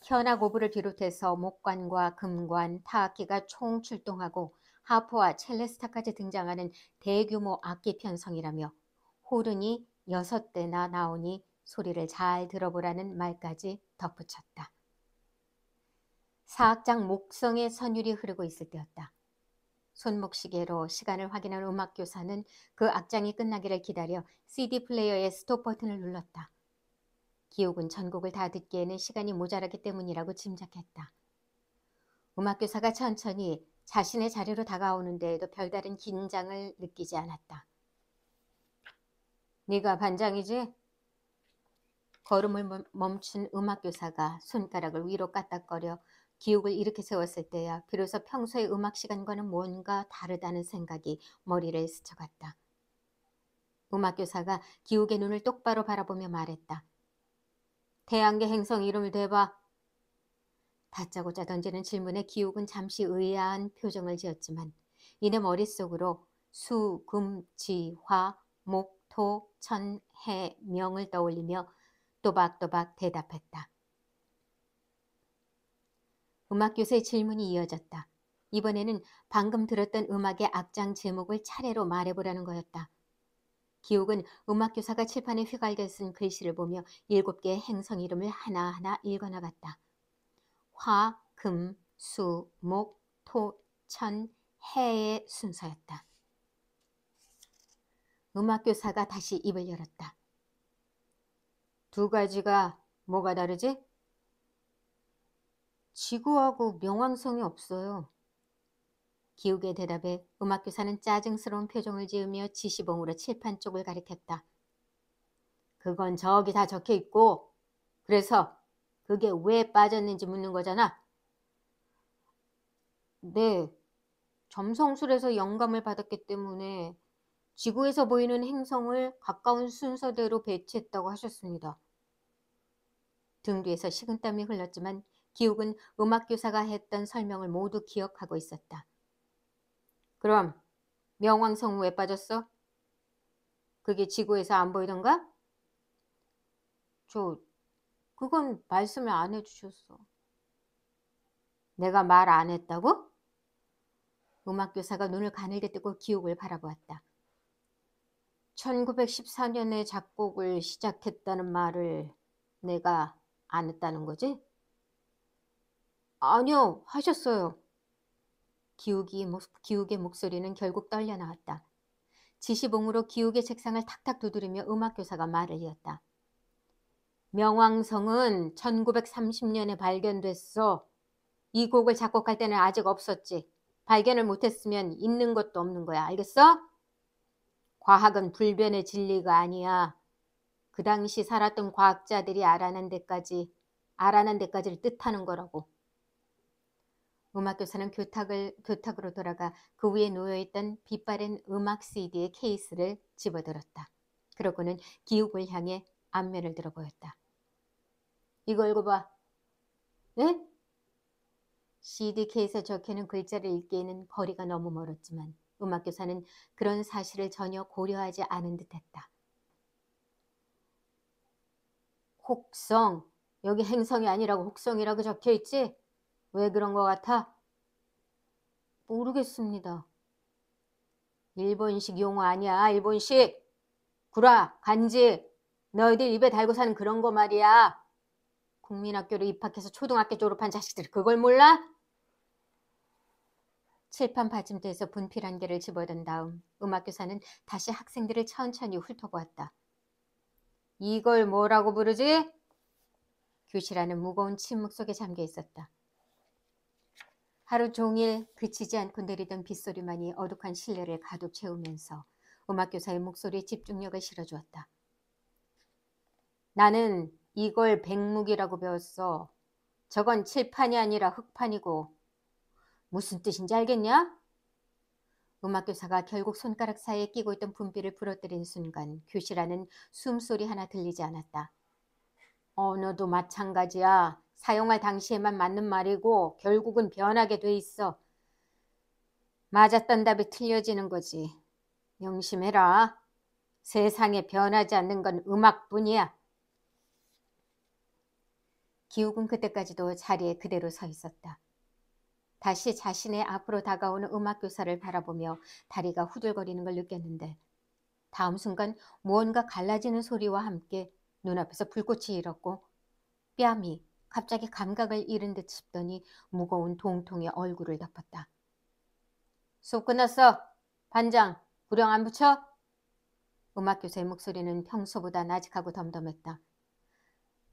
현악 오보를 비롯해서 목관과 금관, 타악기가 총출동하고 하프와 첼레스타까지 등장하는 대규모 악기 편성이라며 호른이 6대나 나오니 소리를 잘 들어보라는 말까지 덧붙였다. 사악장 목성의 선율이 흐르고 있을 때였다. 손목시계로 시간을 확인한 음악교사는 그 악장이 끝나기를 기다려 CD 플레이어의 스톱 버튼을 눌렀다. 기욱은 전곡을 다 듣기에는 시간이 모자랐기 때문이라고 짐작했다. 음악교사가 천천히 자신의 자리로 다가오는 데에도 별다른 긴장을 느끼지 않았다. 네가 반장이지? 걸음을 멈춘 음악교사가 손가락을 위로 까딱거려 기욱을 일으켜 세웠을 때야 비로소 평소의 음악 시간과는 뭔가 다르다는 생각이 머리를 스쳐갔다. 음악교사가 기욱의 눈을 똑바로 바라보며 말했다. 태양계 행성 이름을 대봐. 다짜고짜 던지는 질문에 기욱은 잠시 의아한 표정을 지었지만 이내 머릿속으로 수, 금, 지, 화, 목, 토, 천, 해, 명을 떠올리며 또박또박 대답했다. 음악교사의 질문이 이어졌다. 이번에는 방금 들었던 음악의 악장 제목을 차례로 말해보라는 거였다. 기욱은 음악교사가 칠판에 휘갈겨 쓴 글씨를 보며 7개의 행성 이름을 하나하나 읽어나갔다. 화, 금, 수, 목, 토, 천, 해의 순서였다. 음악교사가 다시 입을 열었다. 2가지가 뭐가 다르지? 지구하고 명왕성이 없어요. 기욱의 대답에 음악교사는 짜증스러운 표정을 지으며 지시봉으로 칠판 쪽을 가리켰다. 그건 저기 다 적혀 있고, 그래서 그게 왜 빠졌는지 묻는 거잖아. 네, 점성술에서 영감을 받았기 때문에 지구에서 보이는 행성을 가까운 순서대로 배치했다고 하셨습니다. 등 뒤에서 식은땀이 흘렀지만 기욱은 음악교사가 했던 설명을 모두 기억하고 있었다. 그럼 명왕성 왜 빠졌어? 그게 지구에서 안 보이던가? 그건 말씀을 안 해주셨어. 내가 말 안 했다고? 음악교사가 눈을 가늘게 뜨고 기욱을 바라보았다. 1914년에 작곡을 시작했다는 말을 내가 안 했다는 거지? 아니요, 하셨어요. 기욱의 목소리는 결국 떨려 나왔다. 지시봉으로 기욱의 책상을 탁탁 두드리며 음악교사가 말을 이었다. 명왕성은 1930년에 발견됐어. 이 곡을 작곡할 때는 아직 없었지. 발견을 못했으면 있는 것도 없는 거야. 알겠어? 과학은 불변의 진리가 아니야. 그 당시 살았던 과학자들이 알아낸 데까지를 뜻하는 거라고. 음악교사는 교탁으로 돌아가 그 위에 놓여있던 빛바랜 음악 CD의 케이스를 집어들었다. 그러고는 기욱을 향해 앞면을 들어 보였다. 이거 읽어봐. 네? CD 케이스에 적혀있는 글자를 읽기에는 거리가 너무 멀었지만 음악교사는 그런 사실을 전혀 고려하지 않은 듯했다. 혹성, 여기 행성이 아니라고 혹성이라고 적혀있지? 왜 그런 것 같아? 모르겠습니다. 일본식 용어 아니야. 일본식. 구라, 간지, 너희들 입에 달고 사는 그런 거 말이야. 국민학교를 입학해서 초등학교 졸업한 자식들 그걸 몰라? 칠판 받침대에서 분필 한 개를 집어든 다음 음악교사는 다시 학생들을 천천히 훑어보았다. 이걸 뭐라고 부르지? 교실 안은 무거운 침묵 속에 잠겨 있었다. 하루 종일 그치지 않고 내리던 빗소리만이 어둑한 실내를 가득 채우면서 음악교사의 목소리에 집중력을 실어주었다. 나는 이걸 백묵이라고 배웠어. 저건 칠판이 아니라 흙판이고. 무슨 뜻인지 알겠냐? 음악교사가 결국 손가락 사이에 끼고 있던 분필을 부러뜨린 순간 교실 안은 숨소리 하나 들리지 않았다. 언어도 마찬가지야. 사용할 당시에만 맞는 말이고 결국은 변하게 돼 있어. 맞았던 답이 틀려지는 거지. 명심해라. 세상에 변하지 않는 건 음악뿐이야. 기욱은 그때까지도 자리에 그대로 서 있었다. 다시 자신의 앞으로 다가오는 음악교사를 바라보며 다리가 후들거리는 걸 느꼈는데 다음 순간 무언가 갈라지는 소리와 함께 눈앞에서 불꽃이 일었고 뺨이 갑자기 감각을 잃은 듯 싶더니 무거운 동통의 얼굴을 덮었다. 수업 끝났어. 반장, 구령 안 붙여? 음악교사의 목소리는 평소보다 나직하고 덤덤했다.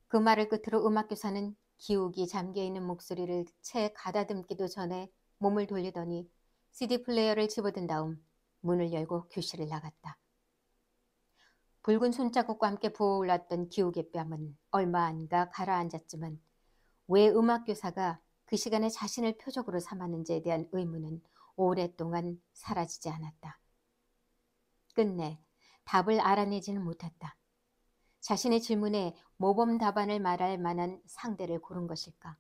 그 말을 끝으로 음악교사는 기욱이 잠겨있는 목소리를 채 가다듬기도 전에 몸을 돌리더니 CD 플레이어를 집어든 다음 문을 열고 교실을 나갔다. 붉은 손자국과 함께 부어올랐던 기욱의 뺨은 얼마 안가 가라앉았지만 왜 음악교사가 그 시간에 자신을 표적으로 삼았는지에 대한 의문은 오랫동안 사라지지 않았다. 끝내 답을 알아내지는 못했다. 자신의 질문에 모범 답안을 말할 만한 상대를 고른 것일까?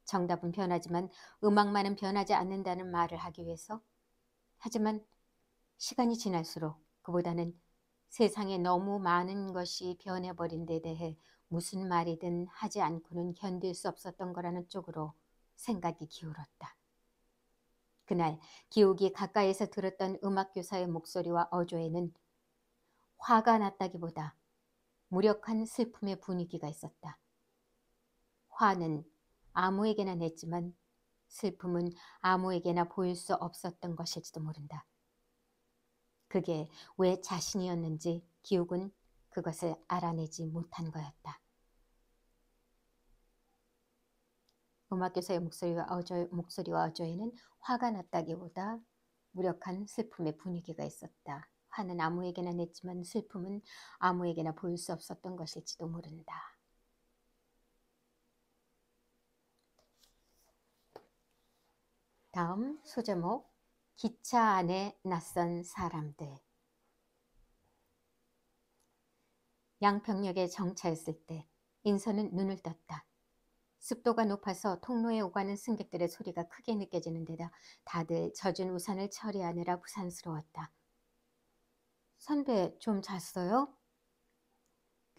정답은 변하지만 음악만은 변하지 않는다는 말을 하기 위해서? 하지만 시간이 지날수록 그보다는 세상에 너무 많은 것이 변해버린 데 대해 무슨 말이든 하지 않고는 견딜 수 없었던 거라는 쪽으로 생각이 기울었다. 그날 기욱이 가까이에서 들었던 음악교사의 목소리와 어조에는 화가 났다기보다 무력한 슬픔의 분위기가 있었다. 화는 아무에게나 냈지만 슬픔은 아무에게나 보일 수 없었던 것일지도 모른다. 그게 왜 자신이었는지 기욱은 그것을 알아내지 못한 거였다. 음악교사의 목소리와 어조에는 화가 났다기보다 무력한 슬픔의 분위기가 있었다. 화는 아무에게나 냈지만 슬픔은 아무에게나 보일 수 없었던 것일지도 모른다. 다음 소제목 기차 안에 낯선 사람들. 양평역에 정차했을 때 인선은 눈을 떴다. 습도가 높아서 통로에 오가는 승객들의 소리가 크게 느껴지는 데다 다들 젖은 우산을 처리하느라 부산스러웠다. 선배 좀 잤어요?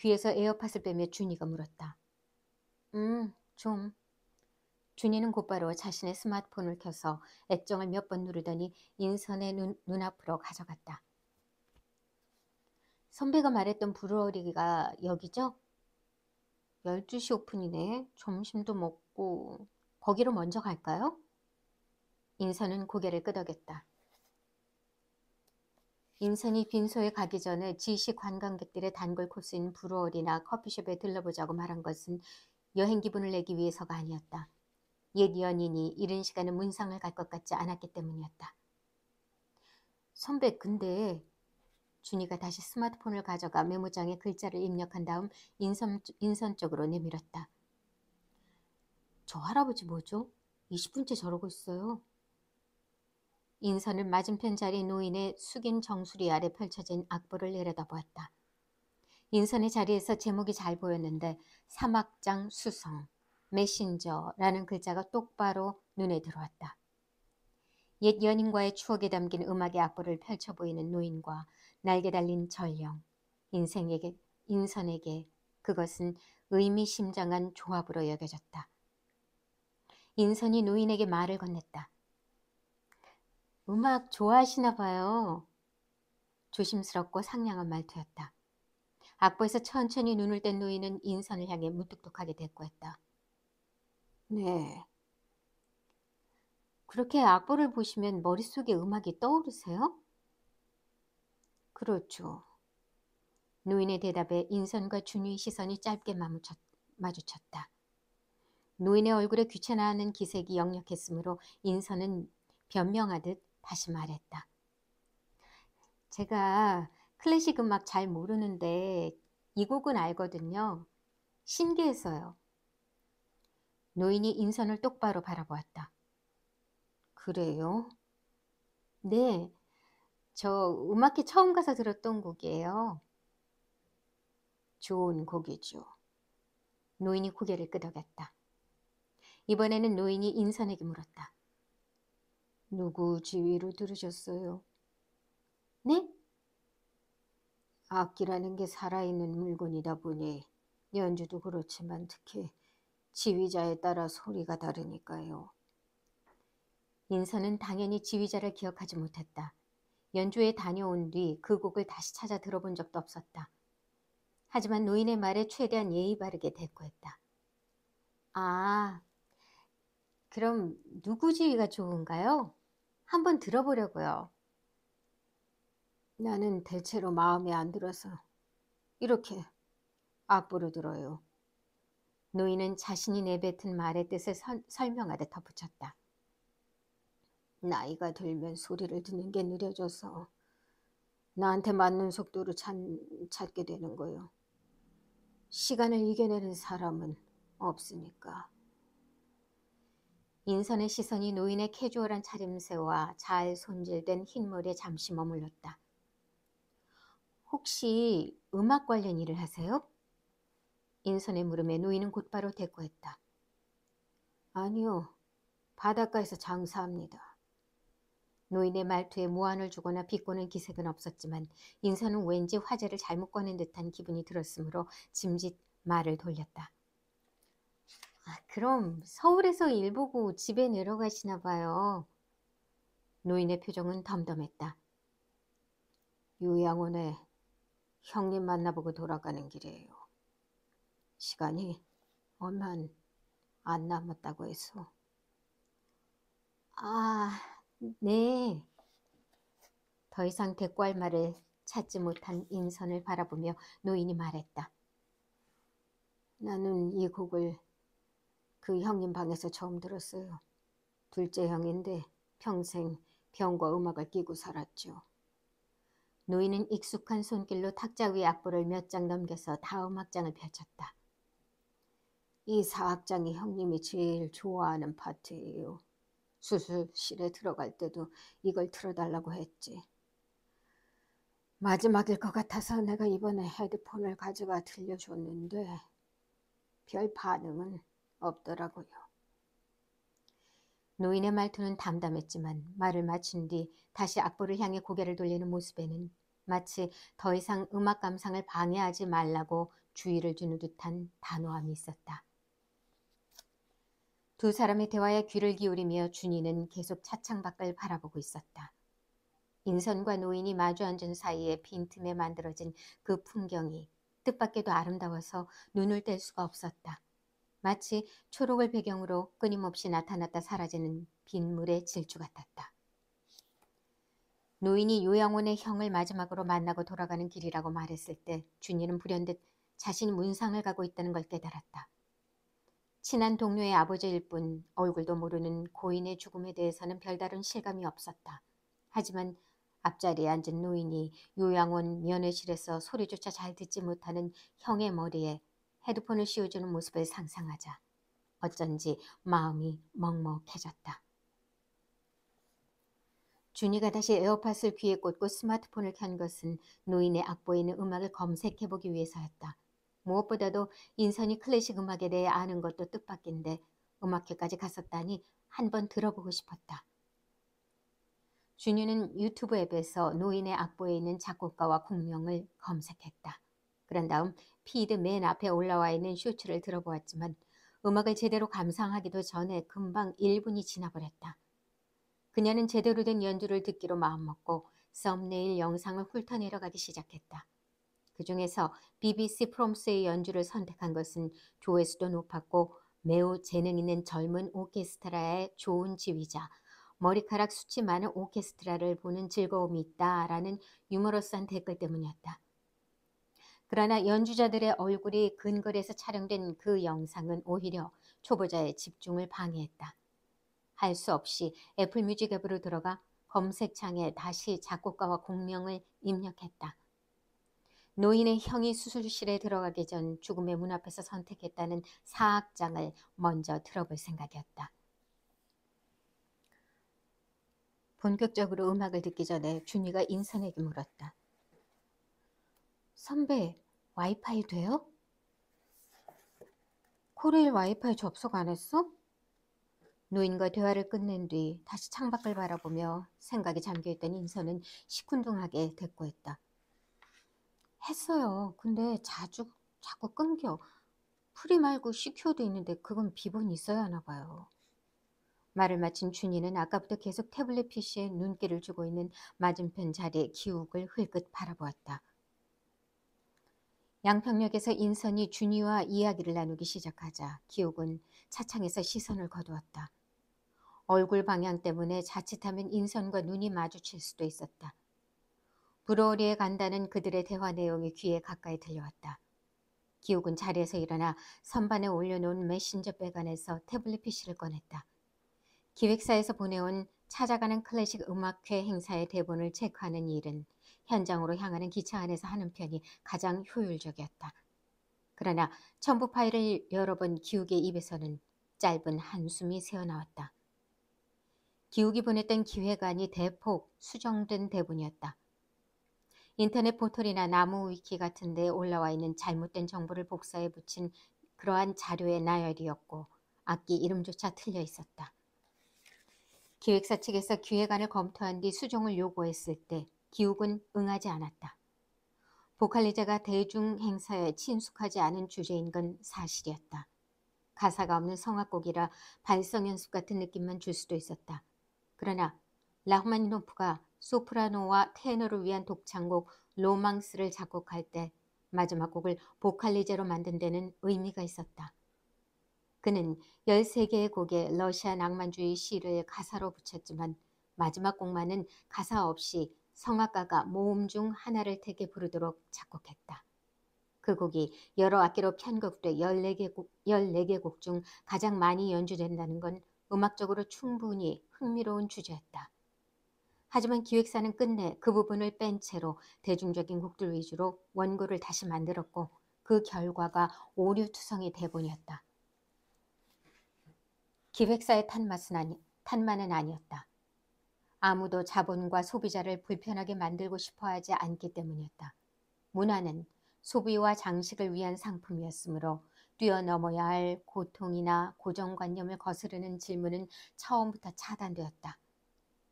귀에서 에어팟을 빼며 준이가 물었다. 좀. 준이는 곧바로 자신의 스마트폰을 켜서 액정을 몇 번 누르더니 인선의 눈앞으로 가져갔다. 선배가 말했던 브루어리가 여기죠? 12시 오픈이네. 점심도 먹고 거기로 먼저 갈까요? 인선은 고개를 끄덕였다. 인선이 빈소에 가기 전에 지시 관광객들의 단골 코스인 브루어리나 커피숍에 들러보자고 말한 것은 여행 기분을 내기 위해서가 아니었다. 옛 연인이 이른 시간에 문상을 갈 것 같지 않았기 때문이었다. 선배, 근데 준이가 다시 스마트폰을 가져가 메모장에 글자를 입력한 다음 인선 쪽으로 내밀었다. 저 할아버지 뭐죠? 20분째 저러고 있어요. 인선을 맞은편 자리 노인의 숙인 정수리 아래 펼쳐진 악보를 내려다보았다. 인선의 자리에서 제목이 잘 보였는데 사막장 수성, 메신저라는 글자가 똑바로 눈에 들어왔다. 옛 연인과의 추억에 담긴 음악의 악보를 펼쳐 보이는 노인과 날개 달린 전령, 인선에게 그것은 의미심장한 조합으로 여겨졌다. 인선이 노인에게 말을 건넸다. 음악 좋아하시나 봐요. 조심스럽고 상냥한 말투였다. 악보에서 천천히 눈을 뗀 노인은 인선을 향해 무뚝뚝하게 대꾸했다. 네. 그렇게 악보를 보시면 머릿속에 음악이 떠오르세요? 그렇죠. 노인의 대답에 인선과 준이의 시선이 짧게 마주쳤다. 노인의 얼굴에 귀찮아하는 기색이 역력했으므로 인선은 변명하듯 다시 말했다. 제가 클래식 음악 잘 모르는데 이 곡은 알거든요. 신기해서요. 노인이 인선을 똑바로 바라보았다. 그래요? 네, 저 음악회 처음 가서 들었던 곡이에요. 좋은 곡이죠. 노인이 고개를 끄덕였다. 이번에는 노인이 인선에게 물었다. 누구 지휘로 들으셨어요? 네? 악기라는 게 살아있는 물건이다 보니 연주도 그렇지만 특히 지휘자에 따라 소리가 다르니까요. 인선은 당연히 지휘자를 기억하지 못했다. 연주에 다녀온 뒤 그 곡을 다시 찾아 들어본 적도 없었다. 하지만 노인의 말에 최대한 예의 바르게 대꾸했다. 아, 그럼 누구 지휘가 좋은가요? 한번 들어보려고요. 나는 대체로 마음에 안 들어서 이렇게 악보를 들어요. 노인은 자신이 내뱉은 말의 뜻을 설명하듯 덧붙였다. 나이가 들면 소리를 듣는 게 느려져서 나한테 맞는 속도로 찾게 되는 거요. 시간을 이겨내는 사람은 없으니까. 인선의 시선이 노인의 캐주얼한 차림새와 잘 손질된 흰머리에 잠시 머물렀다. 혹시 음악 관련 일을 하세요? 인선의 물음에 노인은 곧바로 대꾸했다. 아니요, 바닷가에서 장사합니다. 노인의 말투에 무안을 주거나 비꼬는 기색은 없었지만 인선은 왠지 화제를 잘못 꺼낸 듯한 기분이 들었으므로 짐짓 말을 돌렸다. 그럼 서울에서 일 보고 집에 내려가시나 봐요. 노인의 표정은 덤덤했다. 요양원에 형님 만나보고 돌아가는 길이에요. 시간이 얼마 안 남았다고 해서. 아, 네. 더 이상 대꾸할 말을 찾지 못한 인선을 바라보며 노인이 말했다. 나는 이 곡을 그 형님 방에서 처음 들었어요. 둘째 형인데 평생 병과 음악을 끼고 살았죠. 노인은 익숙한 손길로 탁자 위 악보를 몇 장 넘겨서 다음 악장을 펼쳤다. 이 4악장이 형님이 제일 좋아하는 파트예요. 수술실에 들어갈 때도 이걸 틀어달라고 했지. 마지막일 것 같아서 내가 이번에 헤드폰을 가져가 들려줬는데 별 반응은 없더라고요. 노인의 말투는 담담했지만 말을 마친 뒤 다시 악보를 향해 고개를 돌리는 모습에는 마치 더 이상 음악 감상을 방해하지 말라고 주의를 주는 듯한 단호함이 있었다. 두 사람의 대화에 귀를 기울이며 준이는 계속 차창 밖을 바라보고 있었다. 인선과 노인이 마주 앉은 사이에 빈틈에 만들어진 그 풍경이 뜻밖에도 아름다워서 눈을 뗄 수가 없었다. 마치 초록을 배경으로 끊임없이 나타났다 사라지는 빗물의 질주 같았다. 노인이 요양원의 형을 마지막으로 만나고 돌아가는 길이라고 말했을 때 준이는 불현듯 자신이 문상을 가고 있다는 걸 깨달았다. 친한 동료의 아버지일 뿐 얼굴도 모르는 고인의 죽음에 대해서는 별다른 실감이 없었다. 하지만 앞자리에 앉은 노인이 요양원 면회실에서 소리조차 잘 듣지 못하는 형의 머리에 헤드폰을 씌워주는 모습을 상상하자 어쩐지 마음이 먹먹해졌다. 준이가 다시 에어팟을 귀에 꽂고 스마트폰을 켠 것은 노인의 악보에 있는 음악을 검색해보기 위해서였다. 무엇보다도 인선이 클래식 음악에 대해 아는 것도 뜻밖인데 음악회까지 갔었다니 한번 들어보고 싶었다. 준이는 유튜브 앱에서 노인의 악보에 있는 작곡가와 곡명을 검색했다. 그런 다음 피드 맨 앞에 올라와 있는 쇼츠를 들어보았지만 음악을 제대로 감상하기도 전에 금방 1분이 지나버렸다. 그녀는 제대로 된 연주를 듣기로 마음먹고 썸네일 영상을 훑어내려가기 시작했다. 그 중에서 BBC 프롬스의 연주를 선택한 것은 조회수도 높았고 매우 재능 있는 젊은 오케스트라의 좋은 지휘자, 머리카락 숱이 많은 오케스트라를 보는 즐거움이 있다라는 유머러스한 댓글 때문이었다. 그러나 연주자들의 얼굴이 근거리에서 촬영된 그 영상은 오히려 초보자의 집중을 방해했다. 할 수 없이 애플뮤직 앱으로 들어가 검색창에 다시 작곡가와 곡명을 입력했다. 노인의 형이 수술실에 들어가기 전 죽음의 문 앞에서 선택했다는 사악장을 먼저 들어볼 생각이었다. 본격적으로 음악을 듣기 전에 준이가 인선에게 물었다. 선배, 와이파이 돼요? 코레일 와이파이 접속 안 했어? 노인과 대화를 끝낸 뒤 다시 창밖을 바라보며 생각에 잠겨있던 인선은 시큰둥하게 대꾸했다. 했어요. 근데 자꾸 끊겨. 프리 말고 CQ도 있는데 그건 비번이 있어야 하나 봐요. 말을 마친 준이는 아까부터 계속 태블릿 PC에 눈길을 주고 있는 맞은편 자리에 기욱을 흘끗 바라보았다. 양평역에서 인선이 준이와 이야기를 나누기 시작하자 기욱은 차창에서 시선을 거두었다. 얼굴 방향 때문에 자칫하면 인선과 눈이 마주칠 수도 있었다. 브로리에 간다는 그들의 대화 내용이 귀에 가까이 들려왔다. 기욱은 자리에서 일어나 선반에 올려놓은 메신저백 안에서 태블릿 PC를 꺼냈다. 기획사에서 보내온 찾아가는 클래식 음악회 행사의 대본을 체크하는 일은 현장으로 향하는 기차 안에서 하는 편이 가장 효율적이었다. 그러나 첨부 파일을 열어본 기욱의 입에서는 짧은 한숨이 새어나왔다. 기욱이 보냈던 기획안이 대폭 수정된 대본이었다. 인터넷 포털이나 나무 위키 같은 데에 올라와 있는 잘못된 정보를 복사해 붙인 그러한 자료의 나열이었고 악기 이름조차 틀려 있었다. 기획사 측에서 기획안을 검토한 뒤 수정을 요구했을 때 기욱은 응하지 않았다. 보컬리자가 대중 행사에 친숙하지 않은 주제인 건 사실이었다. 가사가 없는 성악곡이라 발성 연습 같은 느낌만 줄 수도 있었다. 그러나 라흐마니노프가 소프라노와 테너를 위한 독창곡 로망스를 작곡할 때 마지막 곡을 보컬리제로 만든 데는 의미가 있었다. 그는 13개의 곡에 러시아 낭만주의 시를 가사로 붙였지만 마지막 곡만은 가사 없이 성악가가 모음 중 하나를 택해 부르도록 작곡했다. 그 곡이 여러 악기로 편곡돼 14개 곡 중 가장 많이 연주된다는 건 음악적으로 충분히 흥미로운 주제였다. 하지만 기획사는 끝내 그 부분을 뺀 채로 대중적인 곡들 위주로 원고를 다시 만들었고 그 결과가 오류투성이 대본이었다. 기획사의 탄만은 아니었다. 아무도 자본과 소비자를 불편하게 만들고 싶어하지 않기 때문이었다. 문화는 소비와 장식을 위한 상품이었으므로 뛰어넘어야 할 고통이나 고정관념을 거스르는 질문은 처음부터 차단되었다.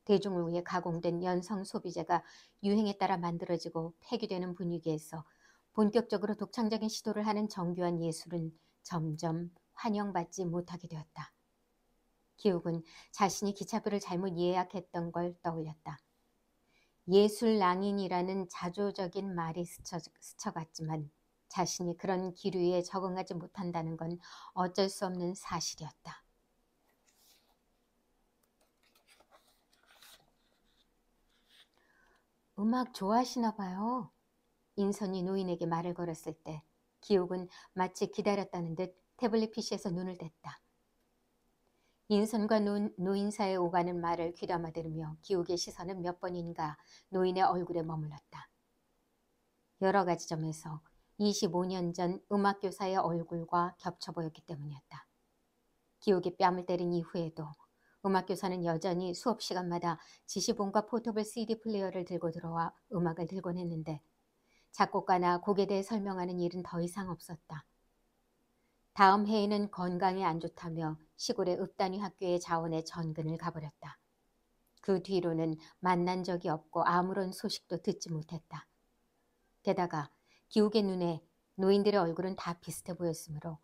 대중을 위해 가공된 연성 소비재가 유행에 따라 만들어지고 폐기되는 분위기에서 본격적으로 독창적인 시도를 하는 정교한 예술은 점점 환영받지 못하게 되었다. 기욱은 자신이 기차표를 잘못 예약했던 걸 떠올렸다. 예술 낭인이라는 자조적인 말이 스쳐갔지만 자신이 그런 기류에 적응하지 못한다는 건 어쩔 수 없는 사실이었다. 음악 좋아하시나 봐요. 인선이 노인에게 말을 걸었을 때 기욱은 마치 기다렸다는 듯 태블릿 PC에서 눈을 뗐다. 인선과 노인 사이에 오가는 말을 귀담아 들으며 기욱의 시선은 몇 번인가 노인의 얼굴에 머물렀다. 여러 가지 점에서 25년 전 음악교사의 얼굴과 겹쳐 보였기 때문이었다. 기욱이 뺨을 때린 이후에도 음악교사는 여전히 수업 시간마다 지시본과 포터블 CD 플레이어를 들고 들어와 음악을 들곤 했는데 작곡가나 곡에 대해 설명하는 일은 더 이상 없었다. 다음 해에는 건강이 안 좋다며 시골의 읍단위 학교의 자원에 전근을 가버렸다. 그 뒤로는 만난 적이 없고 아무런 소식도 듣지 못했다. 게다가 기욱의 눈에 노인들의 얼굴은 다 비슷해 보였으므로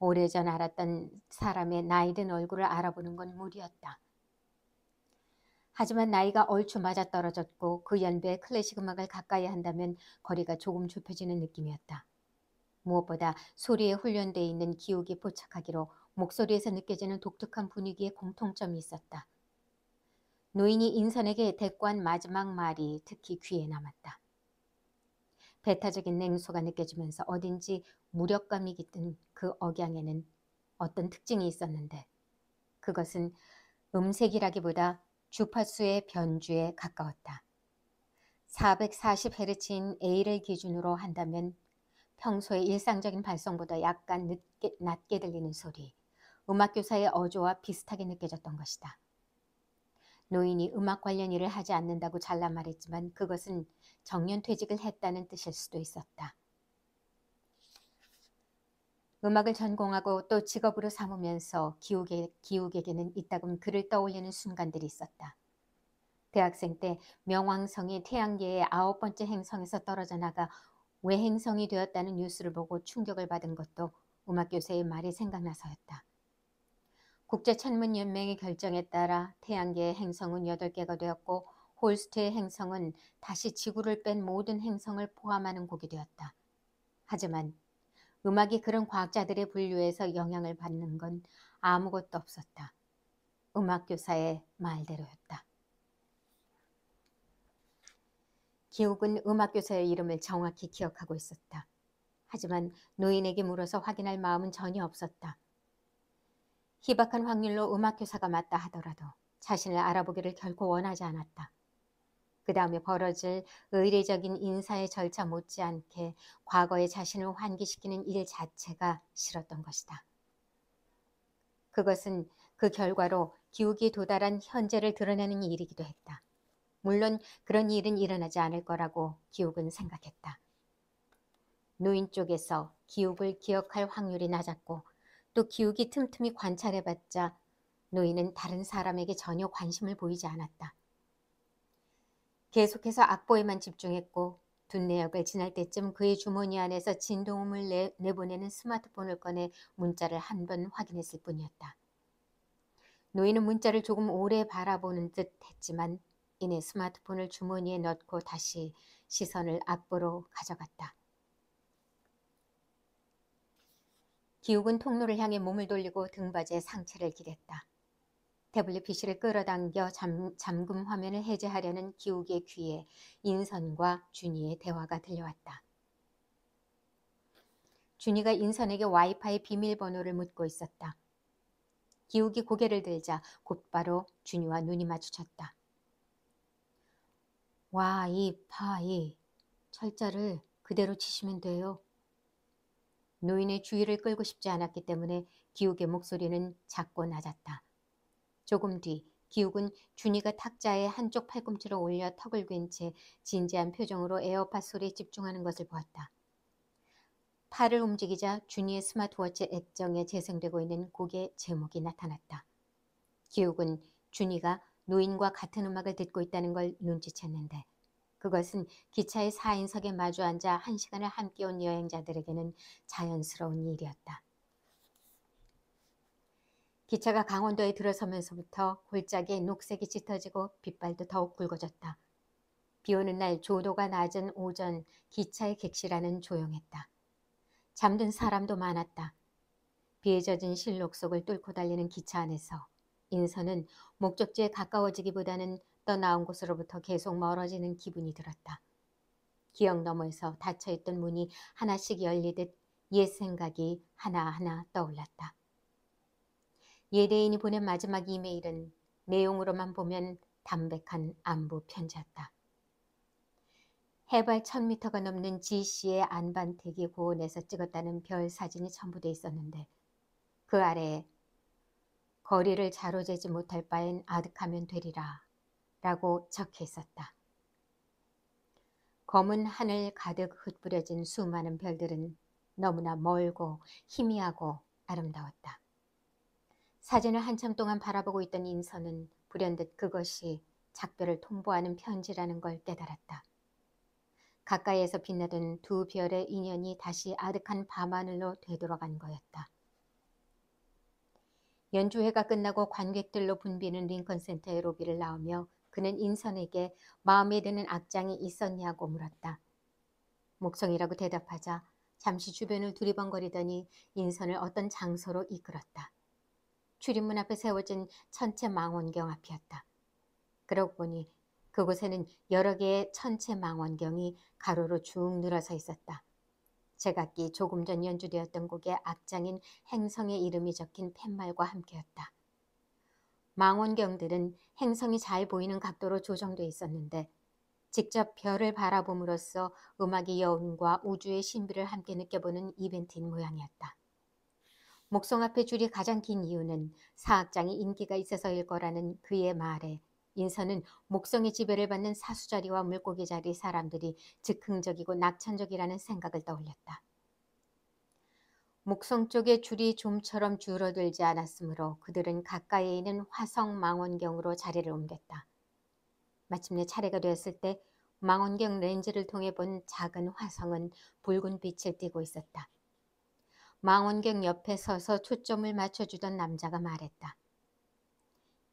오래전 알았던 사람의 나이든 얼굴을 알아보는 건 무리였다. 하지만 나이가 얼추 맞아떨어졌고 그 연배에 클래식 음악을 가까이 한다면 거리가 조금 좁혀지는 느낌이었다. 무엇보다 소리에 훈련되어 있는 기욱이 포착하기로 목소리에서 느껴지는 독특한 분위기에 공통점이 있었다. 노인이 인선에게 대꾸한 마지막 말이 특히 귀에 남았다. 배타적인 냉소가 느껴지면서 어딘지 무력감이 깃든 그 억양에는 어떤 특징이 있었는데 그것은 음색이라기보다 주파수의 변주에 가까웠다. 440Hz인 A를 기준으로 한다면 평소의 일상적인 발성보다 약간 낮게 들리는 소리, 음악교사의 어조와 비슷하게 느껴졌던 것이다. 노인이 음악 관련 일을 하지 않는다고 잘라 말했지만 그것은 정년퇴직을 했다는 뜻일 수도 있었다. 음악을 전공하고 또 직업으로 삼으면서 기욱에게는 이따금 그를 떠올리는 순간들이 있었다. 대학생 때 명왕성이 태양계의 9번째 행성에서 떨어져 나가 외행성이 되었다는 뉴스를 보고 충격을 받은 것도 음악교사의 말이 생각나서였다. 국제천문연맹의 결정에 따라 태양계의 행성은 8개가 되었고 홀스트의 행성은 다시 지구를 뺀 모든 행성을 포함하는 곡이 되었다. 하지만 음악이 그런 과학자들의 분류에서 영향을 받는 건 아무것도 없었다. 음악교사의 말대로였다. 기욱은 음악교사의 이름을 정확히 기억하고 있었다. 하지만 노인에게 물어서 확인할 마음은 전혀 없었다. 희박한 확률로 음악교사가 맞다 하더라도 자신을 알아보기를 결코 원하지 않았다. 그 다음에 벌어질 의례적인 인사의 절차 못지않게 과거의 자신을 환기시키는 일 자체가 싫었던 것이다. 그것은 그 결과로 기욱이 도달한 현재를 드러내는 일이기도 했다. 물론 그런 일은 일어나지 않을 거라고 기욱은 생각했다. 노인 쪽에서 기욱을 기억할 확률이 낮았고 또 기욱이 틈틈이 관찰해봤자 노인은 다른 사람에게 전혀 관심을 보이지 않았다. 계속해서 악보에만 집중했고 둔내역을 지날 때쯤 그의 주머니 안에서 진동음을 내보내는 스마트폰을 꺼내 문자를 한 번 확인했을 뿐이었다. 노인은 문자를 조금 오래 바라보는 듯 했지만 이내 스마트폰을 주머니에 넣고 다시 시선을 악보로 가져갔다. 기욱은 통로를 향해 몸을 돌리고 등받이에 상체를 기댔다. 태블릿 PC를 끌어당겨 잠금 화면을 해제하려는 기욱의 귀에 인선과 준이의 대화가 들려왔다. 준이가 인선에게 와이파이 비밀번호를 묻고 있었다. 기욱이 고개를 들자 곧바로 준이와 눈이 마주쳤다. 와이파이 철자를 그대로 치시면 돼요. 노인의 주의를 끌고 싶지 않았기 때문에 기욱의 목소리는 작고 낮았다. 조금 뒤 기욱은 준이가 탁자에 한쪽 팔꿈치를 올려 턱을 괸 채 진지한 표정으로 에어팟 소리에 집중하는 것을 보았다. 팔을 움직이자 준이의 스마트워치 액정에 재생되고 있는 곡의 제목이 나타났다. 기욱은 준이가 노인과 같은 음악을 듣고 있다는 걸 눈치챘는데 그것은 기차의 4인석에 마주 앉아 1시간을 함께 온 여행자들에게는 자연스러운 일이었다. 기차가 강원도에 들어서면서부터 골짜기에 녹색이 짙어지고 빗발도 더욱 굵어졌다. 비 오는 날 조도가 낮은 오전 기차의 객실안은 조용했다. 잠든 사람도 많았다. 비에 젖은 실록 속을 뚫고 달리는 기차 안에서 인선은 목적지에 가까워지기보다는 나온 곳으로부터 계속 멀어지는 기분이 들었다. 기억 너머에서 닫혀있던 문이 하나씩 열리듯 옛 생각이 하나하나 떠올랐다. 예대인이 보낸 마지막 이메일은 내용으로만 보면 담백한 안부 편지였다. 해발 1000m가 넘는 지시의 안반태기 고원에서 찍었다는 별 사진이 첨부돼 있었는데 그 아래에 거리를 자로 재지 못할 바엔 아득하면 되리라 라고 적혀 있었다. 검은 하늘 가득 흩뿌려진 수많은 별들은 너무나 멀고 희미하고 아름다웠다. 사진을 한참 동안 바라보고 있던 인선은 불현듯 그것이 작별을 통보하는 편지라는 걸 깨달았다. 가까이에서 빛나던 두 별의 인연이 다시 아득한 밤하늘로 되돌아간 거였다. 연주회가 끝나고 관객들로 붐비는 링컨 센터의 로비를 나오며 그는 인선에게 마음에 드는 악장이 있었냐고 물었다. 목성이라고 대답하자 잠시 주변을 두리번거리더니 인선을 어떤 장소로 이끌었다. 출입문 앞에 세워진 천체망원경 앞이었다. 그러고 보니 그곳에는 여러 개의 천체망원경이 가로로 쭉 늘어서 있었다. 제각기 조금 전 연주되었던 곡의 악장인 행성의 이름이 적힌 팻말과 함께였다. 망원경들은 행성이 잘 보이는 각도로 조정돼 있었는데 직접 별을 바라봄으로써 음악의 여운과 우주의 신비를 함께 느껴보는 이벤트인 모양이었다. 목성 앞에 줄이 가장 긴 이유는 사악장이 인기가 있어서일 거라는 그의 말에 인선은 목성의 지배를 받는 사수자리와 물고기 자리 사람들이 즉흥적이고 낙천적이라는 생각을 떠올렸다. 목성 쪽의 줄이 좀처럼 줄어들지 않았으므로 그들은 가까이에 있는 화성 망원경으로 자리를 옮겼다. 마침내 차례가 되었을 때 망원경 렌즈를 통해 본 작은 화성은 붉은 빛을 띠고 있었다. 망원경 옆에 서서 초점을 맞춰주던 남자가 말했다.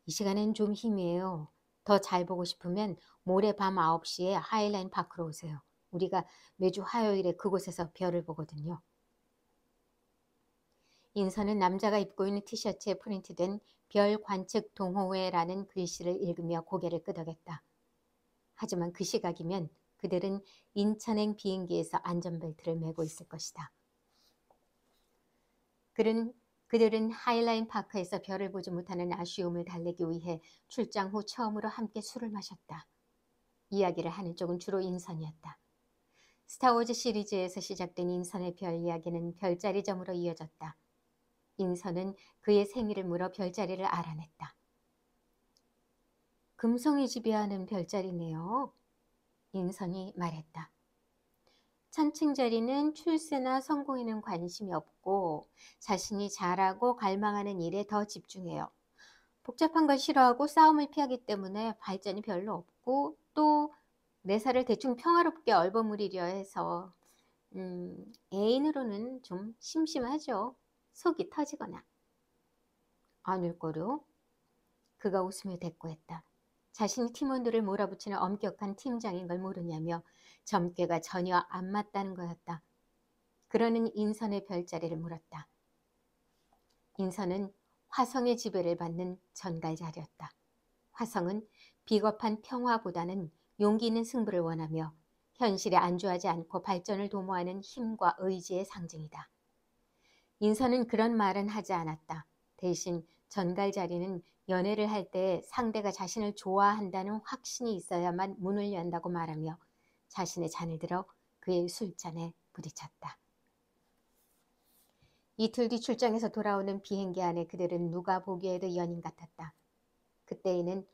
이 시간엔 좀 희미해요. 더 잘 보고 싶으면 모레 밤 9시에 하이라인 파크로 오세요. 우리가 매주 화요일에 그곳에서 별을 보거든요. 인선은 남자가 입고 있는 티셔츠에 프린트된 별 관측 동호회라는 글씨를 읽으며 고개를 끄덕였다. 하지만 그 시각이면 그들은 인천행 비행기에서 안전벨트를 매고 있을 것이다. 그들은 하이라인 파크에서 별을 보지 못하는 아쉬움을 달래기 위해 출장 후 처음으로 함께 술을 마셨다. 이야기를 하는 쪽은 주로 인선이었다. 스타워즈 시리즈에서 시작된 인선의 별 이야기는 별자리점으로 이어졌다. 인선은 그의 생일을 물어 별자리를 알아냈다. 금성이 지배하는 별자리네요. 인선이 말했다. 천칭자리는 출세나 성공에는 관심이 없고 자신이 잘하고 갈망하는 일에 더 집중해요. 복잡한 걸 싫어하고 싸움을 피하기 때문에 발전이 별로 없고 또 내사를 대충 평화롭게 얼버무리려 해서 애인으로는 좀 심심하죠. 속이 터지거나. 아닐거려. 그가 웃으며 대꾸했다. 자신이 팀원들을 몰아붙이는 엄격한 팀장인 걸 모르냐며 점괘가 전혀 안 맞다는 거였다. 그러는 인선의 별자리를 물었다. 인선은 화성의 지배를 받는 전갈자리였다. 화성은 비겁한 평화보다는 용기 있는 승부를 원하며 현실에 안주하지 않고 발전을 도모하는 힘과 의지의 상징이다. 인선은 그런 말은 하지 않았다. 대신 전갈자리는 연애를 할 때 상대가 자신을 좋아한다는 확신이 있어야만 문을 연다고 말하며 자신의 잔을 들어 그의 술잔에 부딪혔다. 이틀 뒤 출장에서 돌아오는 비행기 안에 그들은 누가 보기에도 연인 같았다. 그때에는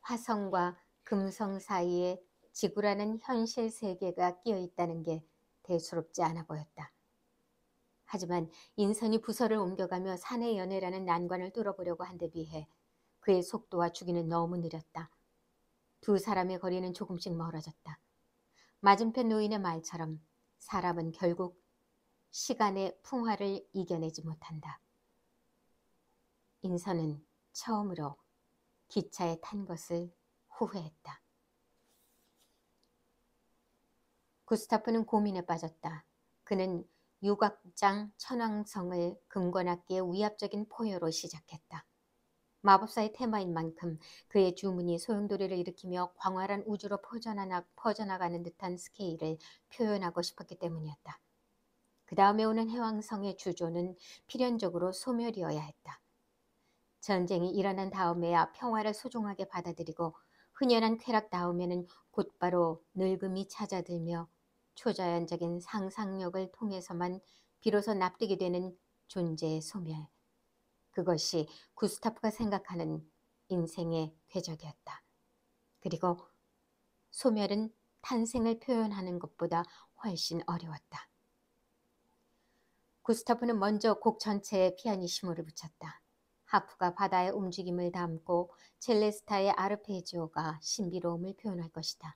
화성과 금성 사이에 지구라는 현실 세계가 끼어 있다는 게 대수롭지 않아 보였다. 하지만 인선이 부서를 옮겨가며 사내 연애라는 난관을 뚫어보려고 한 데 비해 그의 속도와 주기는 너무 느렸다. 두 사람의 거리는 조금씩 멀어졌다. 맞은편 노인의 말처럼 사람은 결국 시간의 풍화를 이겨내지 못한다. 인선은 처음으로 기차에 탄 것을 후회했다. 구스타프는 고민에 빠졌다. 그는 유곽장 천왕성을 금관악기의 위압적인 포효로 시작했다. 마법사의 테마인 만큼 그의 주문이 소용돌이를 일으키며 광활한 우주로 퍼져나가는 듯한 스케일을 표현하고 싶었기 때문이었다. 그 다음에 오는 해왕성의 주조는 필연적으로 소멸이어야 했다. 전쟁이 일어난 다음에야 평화를 소중하게 받아들이고 흔연한 쾌락 다음에는 곧바로 늙음이 찾아들며 초자연적인 상상력을 통해서만 비로소 납득이 되는 존재의 소멸. 그것이 구스타프가 생각하는 인생의 궤적이었다. 그리고 소멸은 탄생을 표현하는 것보다 훨씬 어려웠다. 구스타프는 먼저 곡 전체에 피아니시모를 붙였다. 하프가 바다의 움직임을 담고 첼레스타의 아르페지오가 신비로움을 표현할 것이다.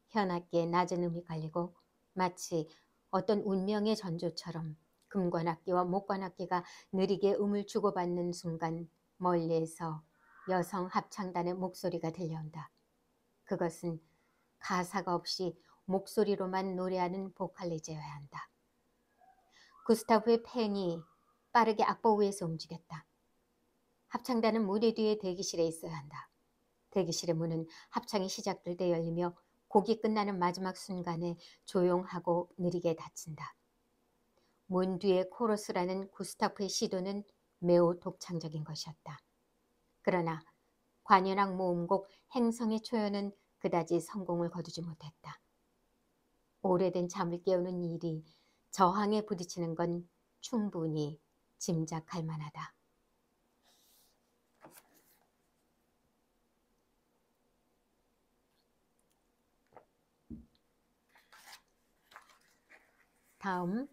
현악기에 낮은 음이 깔리고 마치 어떤 운명의 전조처럼 금관악기와 목관악기가 느리게 음을 주고받는 순간 멀리에서 여성 합창단의 목소리가 들려온다. 그것은 가사가 없이 목소리로만 노래하는 보컬리즈여야 한다. 구스타프의 펜이 빠르게 악보 위에서 움직였다. 합창단은 무대 뒤에 대기실에 있어야 한다. 대기실의 문은 합창이 시작될 때 열리며 곡이 끝나는 마지막 순간에 조용하고 느리게 닫힌다. 문 뒤의 코러스라는 구스타프의 시도는 매우 독창적인 것이었다. 그러나 관현악 모음곡 행성의 초연은 그다지 성공을 거두지 못했다. 오래된 잠을 깨우는 일이 저항에 부딪히는 건 충분히 짐작할 만하다. 다음,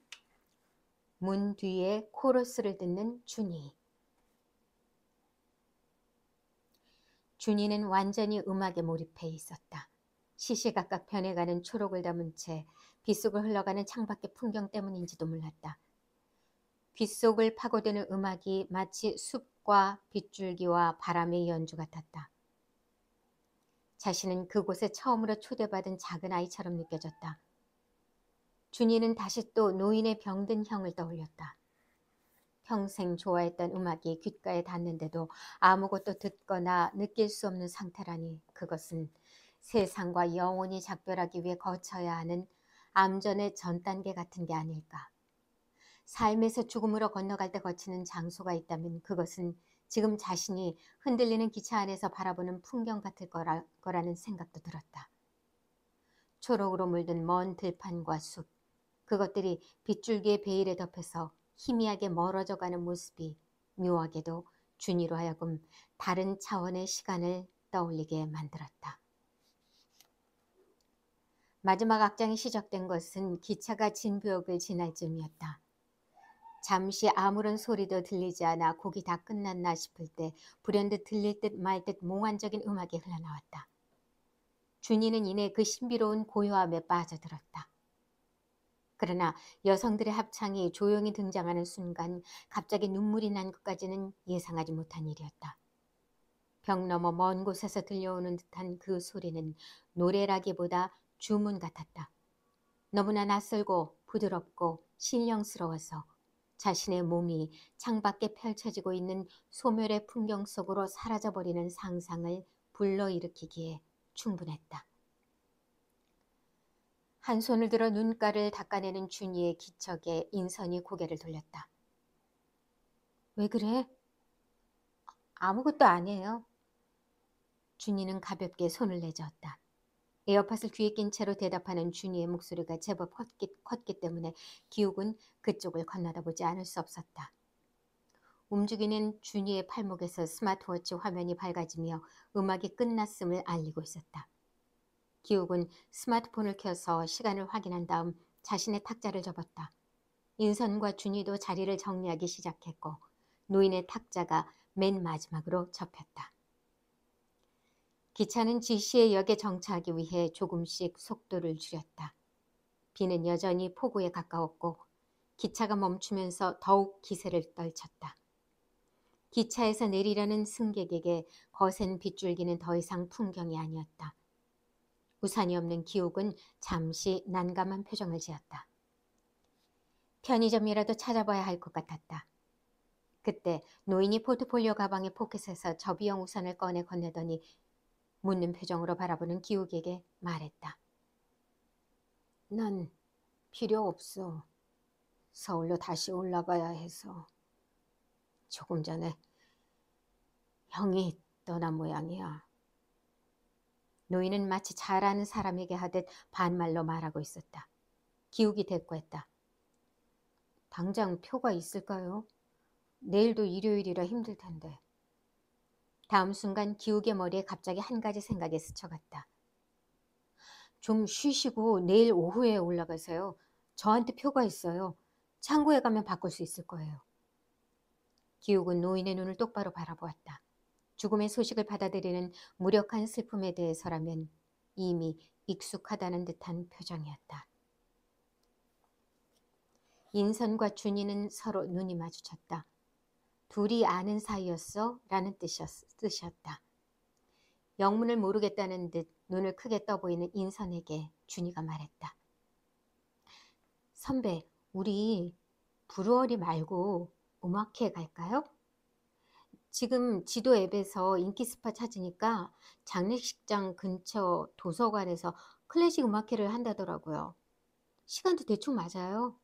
문 뒤에 코러스를 듣는 준이. 준이는 완전히 음악에 몰입해 있었다. 시시각각 변해가는 초록을 담은 채 빗속을 흘러가는 창밖의 풍경 때문인지도 몰랐다. 빗속을 파고드는 음악이 마치 숲과 빗줄기와 바람의 연주 같았다. 자신은 그곳에 처음으로 초대받은 작은 아이처럼 느껴졌다. 준이는 다시 또 노인의 병든 형을 떠올렸다. 평생 좋아했던 음악이 귓가에 닿는데도 아무것도 듣거나 느낄 수 없는 상태라니 그것은 세상과 영원히 작별하기 위해 거쳐야 하는 암전의 전 단계 같은 게 아닐까. 삶에서 죽음으로 건너갈 때 거치는 장소가 있다면 그것은 지금 자신이 흔들리는 기차 안에서 바라보는 풍경 같을 거라는 생각도 들었다. 초록으로 물든 먼 들판과 숲, 그것들이 빗줄기의 베일에 덮여서 희미하게 멀어져가는 모습이 묘하게도 준이로 하여금 다른 차원의 시간을 떠올리게 만들었다. 마지막 악장이 시작된 것은 기차가 진부역을 지날 즈음이었다. 잠시 아무런 소리도 들리지 않아 곡이 다 끝났나 싶을 때 불현듯 들릴 듯 말 듯 몽환적인 음악이 흘러나왔다. 준이는 이내 그 신비로운 고요함에 빠져들었다. 그러나 여성들의 합창이 조용히 등장하는 순간 갑자기 눈물이 난 것까지는 예상하지 못한 일이었다. 벽 너머 먼 곳에서 들려오는 듯한 그 소리는 노래라기보다 주문 같았다. 너무나 낯설고 부드럽고 신령스러워서 자신의 몸이 창밖에 펼쳐지고 있는 소멸의 풍경 속으로 사라져버리는 상상을 불러일으키기에 충분했다. 한 손을 들어 눈가를 닦아내는 준이의 기척에 인선이 고개를 돌렸다. 왜 그래? 아무것도 아니에요. 준이는 가볍게 손을 내저었다. 에어팟을 귀에 낀 채로 대답하는 준이의 목소리가 제법 컸기 때문에 기욱은 그쪽을 건너다보지 않을 수 없었다. 움직이는 준이의 팔목에서 스마트워치 화면이 밝아지며 음악이 끝났음을 알리고 있었다. 기욱은 스마트폰을 켜서 시간을 확인한 다음 자신의 탁자를 접었다. 인선과 준이도 자리를 정리하기 시작했고 노인의 탁자가 맨 마지막으로 접혔다. 기차는 지시의 역에 정차하기 위해 조금씩 속도를 줄였다. 비는 여전히 폭우에 가까웠고 기차가 멈추면서 더욱 기세를 떨쳤다. 기차에서 내리려는 승객에게 거센 빗줄기는 더 이상 풍경이 아니었다. 우산이 없는 기욱은 잠시 난감한 표정을 지었다. 편의점이라도 찾아봐야 할 것 같았다. 그때 노인이 포트폴리오 가방의 포켓에서 저비용 우산을 꺼내 건네더니 묻는 표정으로 바라보는 기욱에게 말했다. 난 필요 없어. 서울로 다시 올라가야 해서. 조금 전에 형이 떠난 모양이야. 노인은 마치 잘 아는 사람에게 하듯 반말로 말하고 있었다. 기욱이 대꾸했다. 당장 표가 있을까요? 내일도 일요일이라 힘들 텐데. 다음 순간 기욱의 머리에 갑자기 한 가지 생각이 스쳐갔다. 좀 쉬시고 내일 오후에 올라가세요. 저한테 표가 있어요. 창고에 가면 바꿀 수 있을 거예요. 기욱은 노인의 눈을 똑바로 바라보았다. 죽음의 소식을 받아들이는 무력한 슬픔에 대해서라면 이미 익숙하다는 듯한 표정이었다. 인선과 준이는 서로 눈이 마주쳤다. 둘이 아는 사이였어? 라는 뜻이었다. 영문을 모르겠다는 듯 눈을 크게 떠보이는 인선에게 준이가 말했다. 선배, 우리 브루어리 말고 음악회 갈까요? 지금 지도 앱에서 인기 스팟 찾으니까 장례식장 근처 도서관에서 클래식 음악회를 한다더라고요. 시간도 대충 맞아요.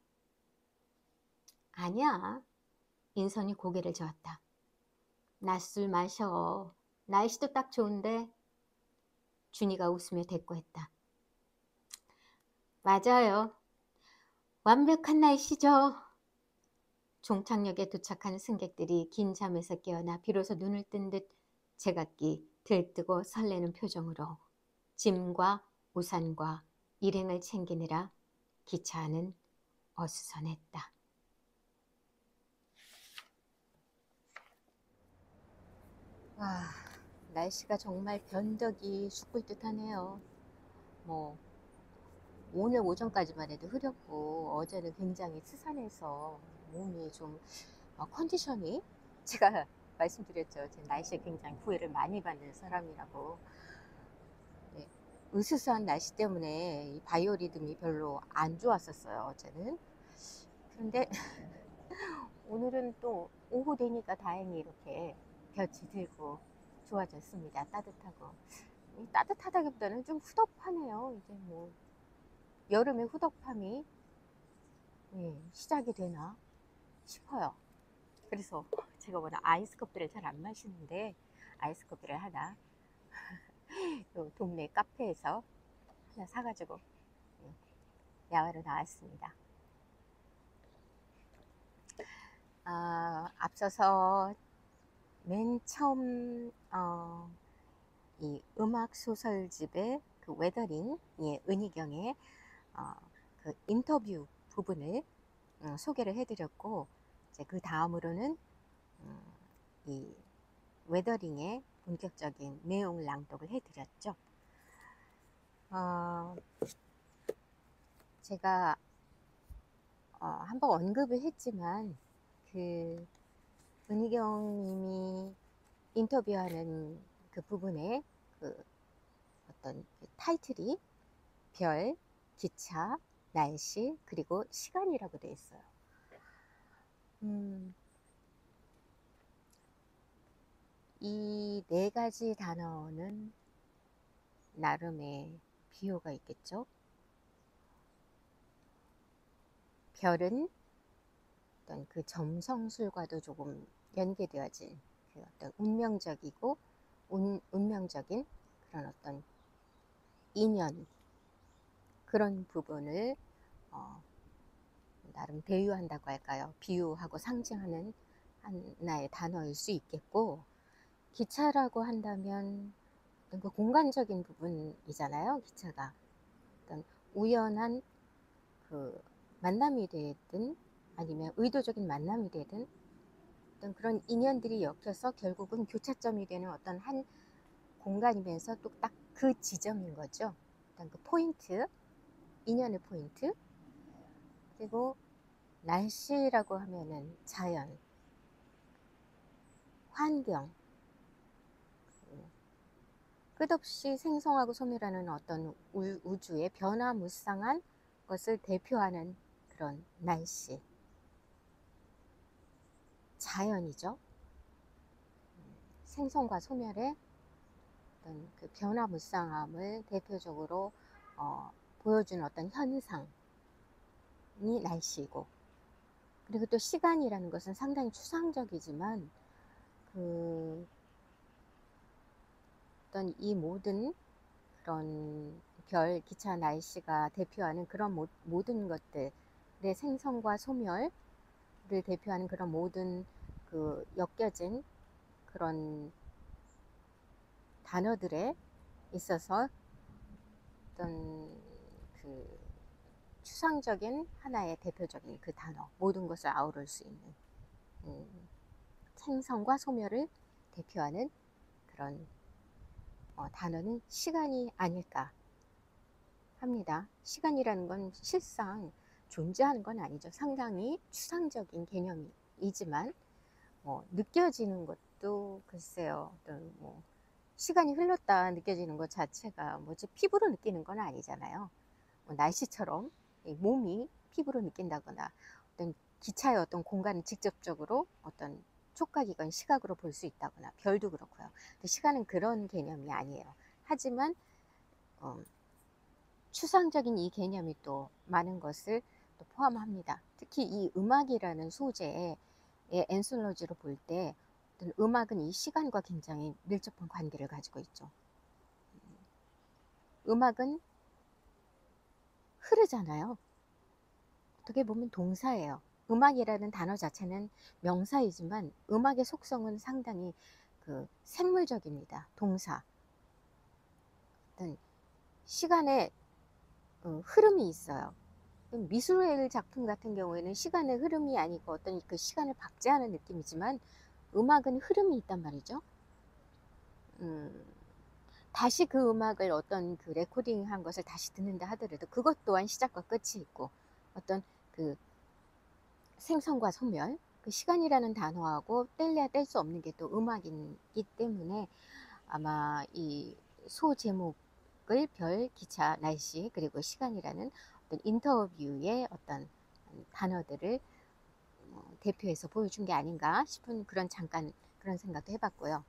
아니야. 인선이 고개를 저었다. 낮술 마셔. 날씨도 딱 좋은데. 준이가 웃으며 대꾸했다. 맞아요. 완벽한 날씨죠. 종착역에 도착한 승객들이 긴 잠에서 깨어나 비로소 눈을 뜬 듯 제각기 들뜨고 설레는 표정으로 짐과 우산과 일행을 챙기느라 기차 안은 어수선했다. 와, 날씨가 정말 변덕이 죽을 듯하네요. 뭐 오늘 오전까지만 해도 흐렸고 어제는 굉장히 스산해서 몸이 좀 컨디션이 제가 말씀드렸죠. 제 날씨에 굉장히 후회를 많이 받는 사람이라고. 네, 으스스한 날씨 때문에 이 바이오리듬이 별로 안 좋았었어요. 어제는. 그런데 오늘은 또 오후 되니까 다행히 이렇게 볕이 들고 좋아졌습니다. 따뜻하고. 따뜻하다기보다는 좀 후덥하네요. 이제 뭐 여름의 후덥함이 시작이 되나 싶어요. 그래서 제가 워낙 아이스 커피를 잘 안 마시는데 아이스 커피를 하나 동네 카페에서 하나 사가지고 야외로 나왔습니다. 앞서서 맨 처음 이 음악 소설집의 그 웨더링, 은희경의 그 인터뷰 부분을 소개를 해드렸고, 이제 그 다음으로는 이 웨더링의 본격적인 내용 낭독을 해드렸죠. 제가 한번 언급을 했지만 그 은희경님이 인터뷰하는 그 부분에 그 어떤 타이틀이 별, 기차, 날씨, 그리고 시간이라고 되어 있어요. 이 네 가지 단어는 나름의 비유가 있겠죠. 별은 어떤 그 점성술과도 조금 연계되어진 그 어떤 운명적이고 운명적인 그런 어떤 인연, 그런 부분을 나름 대유한다고 할까요? 비유하고 상징하는 하나의 단어일 수 있겠고, 기차라고 한다면 어떤 그 공간적인 부분이잖아요. 기차가 어떤 우연한 그 만남이 되든 아니면 의도적인 만남이 되든 어떤 그런 인연들이 엮여서 결국은 교차점이 되는 어떤 한 공간이면서 또 딱 그 지점인 거죠. 어떤 그 포인트, 인연의 포인트. 그리고 날씨라고 하면은 자연, 환경, 끝없이 생성하고 소멸하는 어떤 우주의 변화무쌍한 것을 대표하는 그런 날씨. 자연이죠. 생선과 소멸의 어떤 그 변화무쌍함을 대표적으로 보여주는 어떤 현상이 날씨이고, 그리고 또 시간이라는 것은 상당히 추상적이지만 그 어떤 이 모든 그런 별, 기차, 날씨가 대표하는 그런 모든 것들의 생성과 소멸을 대표하는 그런 모든 그 엮여진 그런 단어들에 있어서 어떤 그 추상적인 하나의 대표적인 그 단어, 모든 것을 아우를 수 있는 생성과 소멸을 대표하는 그런 단어는 시간이 아닐까 합니다. 시간이라는 건 실상 존재하는 건 아니죠. 상당히 추상적인 개념이지만 느껴지는 것도 글쎄요. 뭐 시간이 흘렀다 느껴지는 것 자체가 뭐지 피부로 느끼는 건 아니잖아요. 날씨처럼 몸이 피부로 느낀다거나 어떤 기차의 어떤 공간을 직접적으로 어떤 촉각이건 시각으로 볼 수 있다거나, 별도 그렇고요. 시간은 그런 개념이 아니에요. 하지만 추상적인 이 개념이 또 많은 것을 또 포함합니다. 특히 이 음악이라는 소재의 엔솔로지로 볼 때 음악은 이 시간과 굉장히 밀접한 관계를 가지고 있죠. 음악은 흐르잖아요. 어떻게 보면 동사예요. 음악이라는 단어 자체는 명사이지만 음악의 속성은 상당히 그 생물적입니다. 동사. 어떤 시간의 흐름이 있어요. 미술 작품 같은 경우에는 시간의 흐름이 아니고 어떤 그 시간을 박제하는 느낌이지만 음악은 흐름이 있단 말이죠. 다시 그 음악을 어떤 그 레코딩한 것을 다시 듣는다 하더라도 그것 또한 시작과 끝이 있고 어떤 그 생성과 소멸, 그 시간이라는 단어하고 뗄래야 뗄 수 없는 게 또 음악이기 때문에 아마 이 소 제목을 별, 기차, 날씨, 그리고 시간이라는 어떤 인터뷰의 어떤 단어들을 대표해서 보여준 게 아닌가 싶은 잠깐 그런 생각도 해봤고요.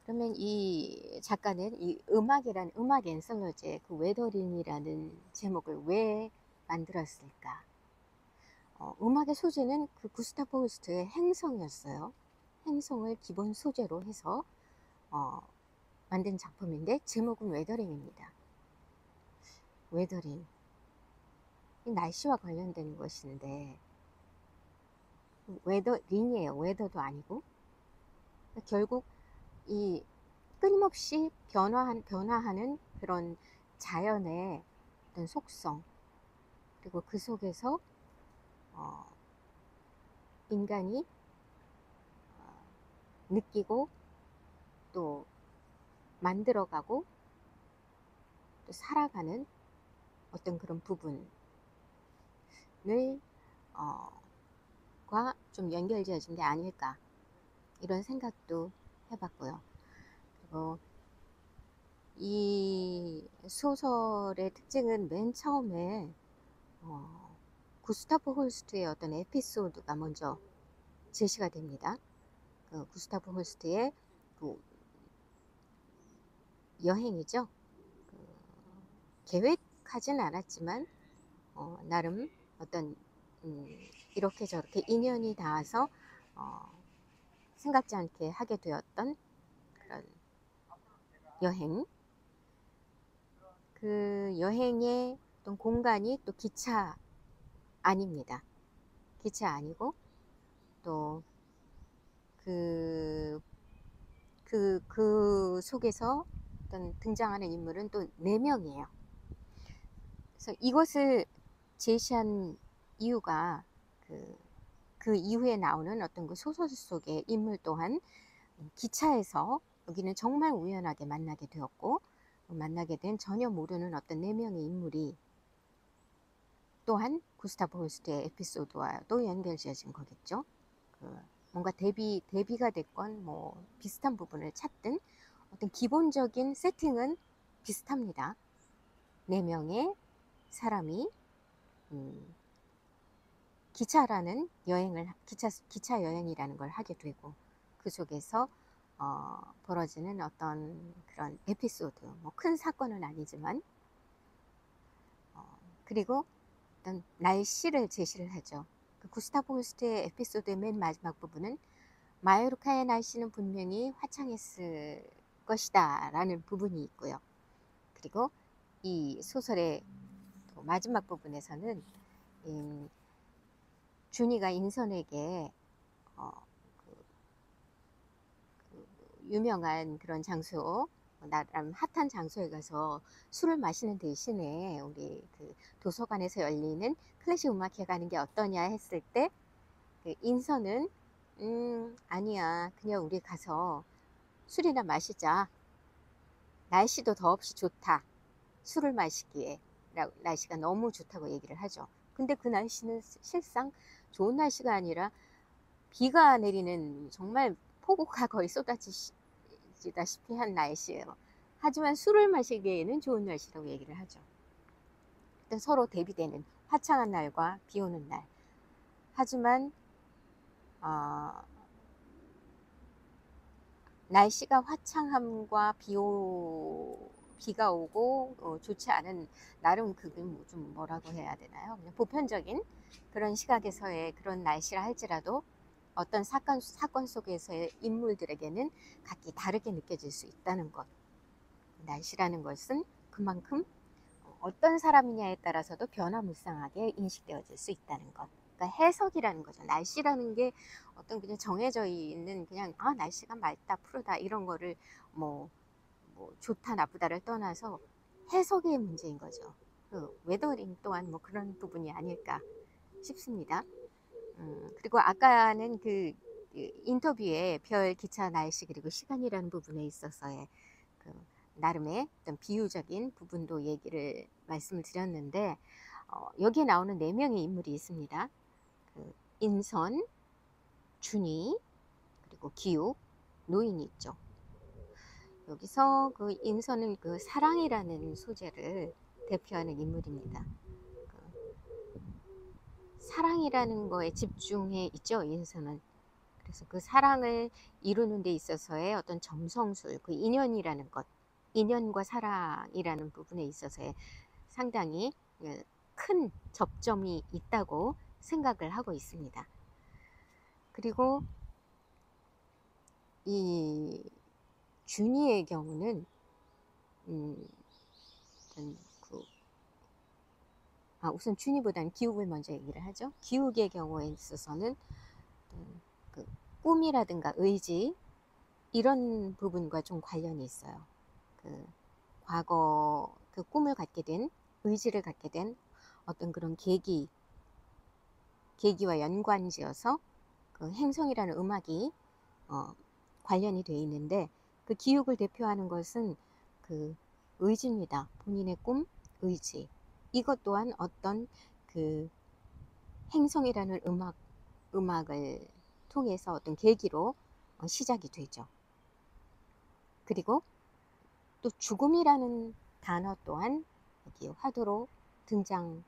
그러면 이 작가는 이 음악이란 음악 엔솔로지의 그 웨더링이라는 제목을 왜 만들었을까? 음악의 소재는 그 구스타프 홀스트의 행성이었어요. 행성을 기본 소재로 해서 만든 작품인데 제목은 웨더링입니다. 웨더링. 날씨와 관련된 것인데 웨더링이에요. 웨더도 아니고. 결국 이 끊임없이 변화하는 그런 자연의 어떤 속성, 그리고 그 속에서 인간이 느끼고 또 만들어가고 또 살아가는 어떤 그런 부분을 과 좀 연결지어진 게 아닐까 이런 생각도 해봤고요. 그리고 이 소설의 특징은 맨 처음에 구스타프 홀스트의 어떤 에피소드가 먼저 제시가 됩니다. 그 구스타프 홀스트의 그 여행이죠. 계획하진 않았지만 나름 어떤 이렇게 저렇게 인연이 닿아서 생각지 않게 하게 되었던 그런 여행. 그 여행의 어떤 공간이 또 기차 아닙니다. 기차 아니고 또 그 속에서 어떤 등장하는 인물은 또 4명이에요. 그래서 이것을 제시한 이유가 그 이후에 나오는 어떤 그 소설 속의 인물 또한 기차에서 여기는 정말 우연하게 만나게 되었고 만나게 된 전혀 모르는 어떤 4명의 인물이 또한 구스타프 홀스트의 에피소드와도 연결지어진 거겠죠. 뭔가 대비가 됐건 뭐 비슷한 부분을 찾든 어떤 기본적인 세팅은 비슷합니다. 4명의 사람이 기차라는 여행을 기차 여행이라는 걸 하게 되고 그 속에서 벌어지는 어떤 그런 에피소드, 뭐 큰 사건은 아니지만 그리고 어떤 날씨를 제시를 하죠. 그 구스타프 홀스트의 에피소드의 맨 마지막 부분은 마요르카의 날씨는 분명히 화창했을 것이다 라는 부분이 있고요. 그리고 이 소설의 또 마지막 부분에서는 준이가 인선에게 그 유명한 그런 장소, 나름 핫한 장소에 가서 술을 마시는 대신에 우리 그 도서관에서 열리는 클래식 음악회 가는 게 어떠냐 했을 때 그 인선은 아니야, 그냥 우리 가서 술이나 마시자. 날씨도 더없이 좋다. 술을 마시기에 날씨가 너무 좋다고 얘기를 하죠. 근데 그 날씨는 실상 좋은 날씨가 아니라 비가 내리는 정말 폭우가 거의 쏟아지다시피 한 날씨예요. 하지만 술을 마시기에는 좋은 날씨라고 얘기를 하죠. 일단 서로 대비되는 화창한 날과 비 오는 날. 하지만 날씨가 화창함과 비가 오고 좋지 않은 나름 그게 좀 뭐라고 해야 되나요? 그냥 보편적인 그런 시각에서의 그런 날씨라 할지라도 어떤 사건 속에서의 인물들에게는 각기 다르게 느껴질 수 있다는 것. 날씨라는 것은 그만큼 어떤 사람이냐에 따라서도 변화무쌍하게 인식되어질 수 있다는 것. 그러니까 해석이라는 거죠. 날씨라는 게 어떤 그냥 정해져 있는 그냥 날씨가 맑다 푸르다 이런 거를 뭐 좋다 나쁘다를 떠나서 해석의 문제인 거죠. 그 웨더링 또한 뭐 그런 부분이 아닐까 싶습니다. 그리고 아까는 그 인터뷰에 별, 기차, 날씨 그리고 시간이라는 부분에 있어서의 그 나름의 어떤 비유적인 부분도 얘기를 말씀을 드렸는데 여기에 나오는 4명의 인물이 있습니다. 그 인선, 준이, 그리고 기욱, 노인이 있죠. 여기서 그 인선은 그 사랑이라는 소재를 대표하는 인물입니다. 사랑이라는 거에 집중해 있죠, 인선은. 그래서 그 사랑을 이루는 데 있어서의 어떤 점성술, 그 인연이라는 것, 인연과 사랑이라는 부분에 있어서의 상당히 큰 접점이 있다고 생각을 하고 있습니다. 그리고 이 준이의 경우는 우선 준이보다는 기욱을 먼저 얘기를 하죠. 기욱의 경우에 있어서는 그 꿈이라든가 의지 이런 부분과 좀 관련이 있어요. 그 과거 그 꿈을 갖게 된, 의지를 갖게 된 어떤 그런 계기와 연관지어서 그 행성이라는 음악이 관련이 돼 있는데 그 기욱을 대표하는 것은 그 의지입니다. 본인의 꿈, 의지. 이것 또한 어떤 그 행성이라는 음악을 통해서 어떤 계기로 시작이 되죠. 그리고 또 죽음이라는 단어 또한 여기 화두로 등장할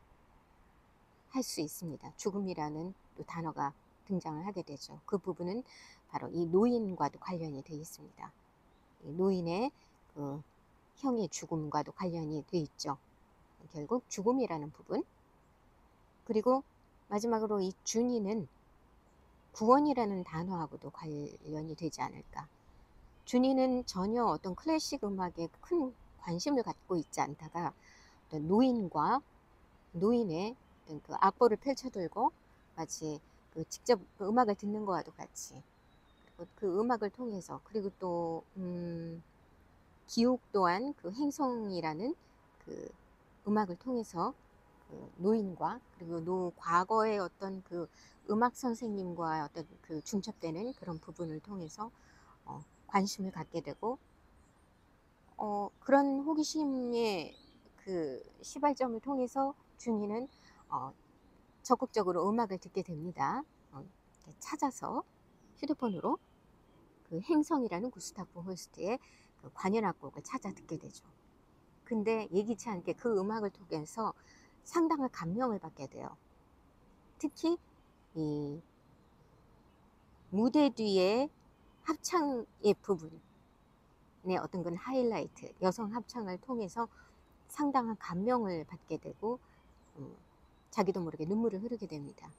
수 있습니다. 죽음이라는 또 단어가 등장을 하게 되죠. 그 부분은 바로 이 노인과도 관련이 되어 있습니다. 이 노인의 그 형의 죽음과도 관련이 되어 있죠. 결국 죽음이라는 부분. 그리고 마지막으로 이 준이는 구원이라는 단어하고도 관련이 되지 않을까. 준이는 전혀 어떤 클래식 음악에 큰 관심을 갖고 있지 않다가 어떤 노인의 어떤 그 악보를 펼쳐들고 마치 그 직접 그 음악을 듣는 것과도 같이, 그리고 그 음악을 통해서, 그리고 또 기욱 또한 그 행성이라는 그 음악을 통해서 그 노인과 그리고 과거의 어떤 그 음악 선생님과 어떤 그 중첩되는 그런 부분을 통해서 관심을 갖게 되고 그런 호기심의 그 시발점을 통해서 준이는 적극적으로 음악을 듣게 됩니다. 찾아서 휴대폰으로 그 행성이라는 구스타프 홀스트의 그 관현악곡을 찾아 듣게 되죠. 근데 예기치 않게 그 음악을 통해서 상당한 감명을 받게 돼요. 특히 이 무대 뒤에 합창의 부분의 어떤 건 하이라이트, 여성 합창을 통해서 상당한 감명을 받게 되고 자기도 모르게 눈물을 흐르게 됩니다.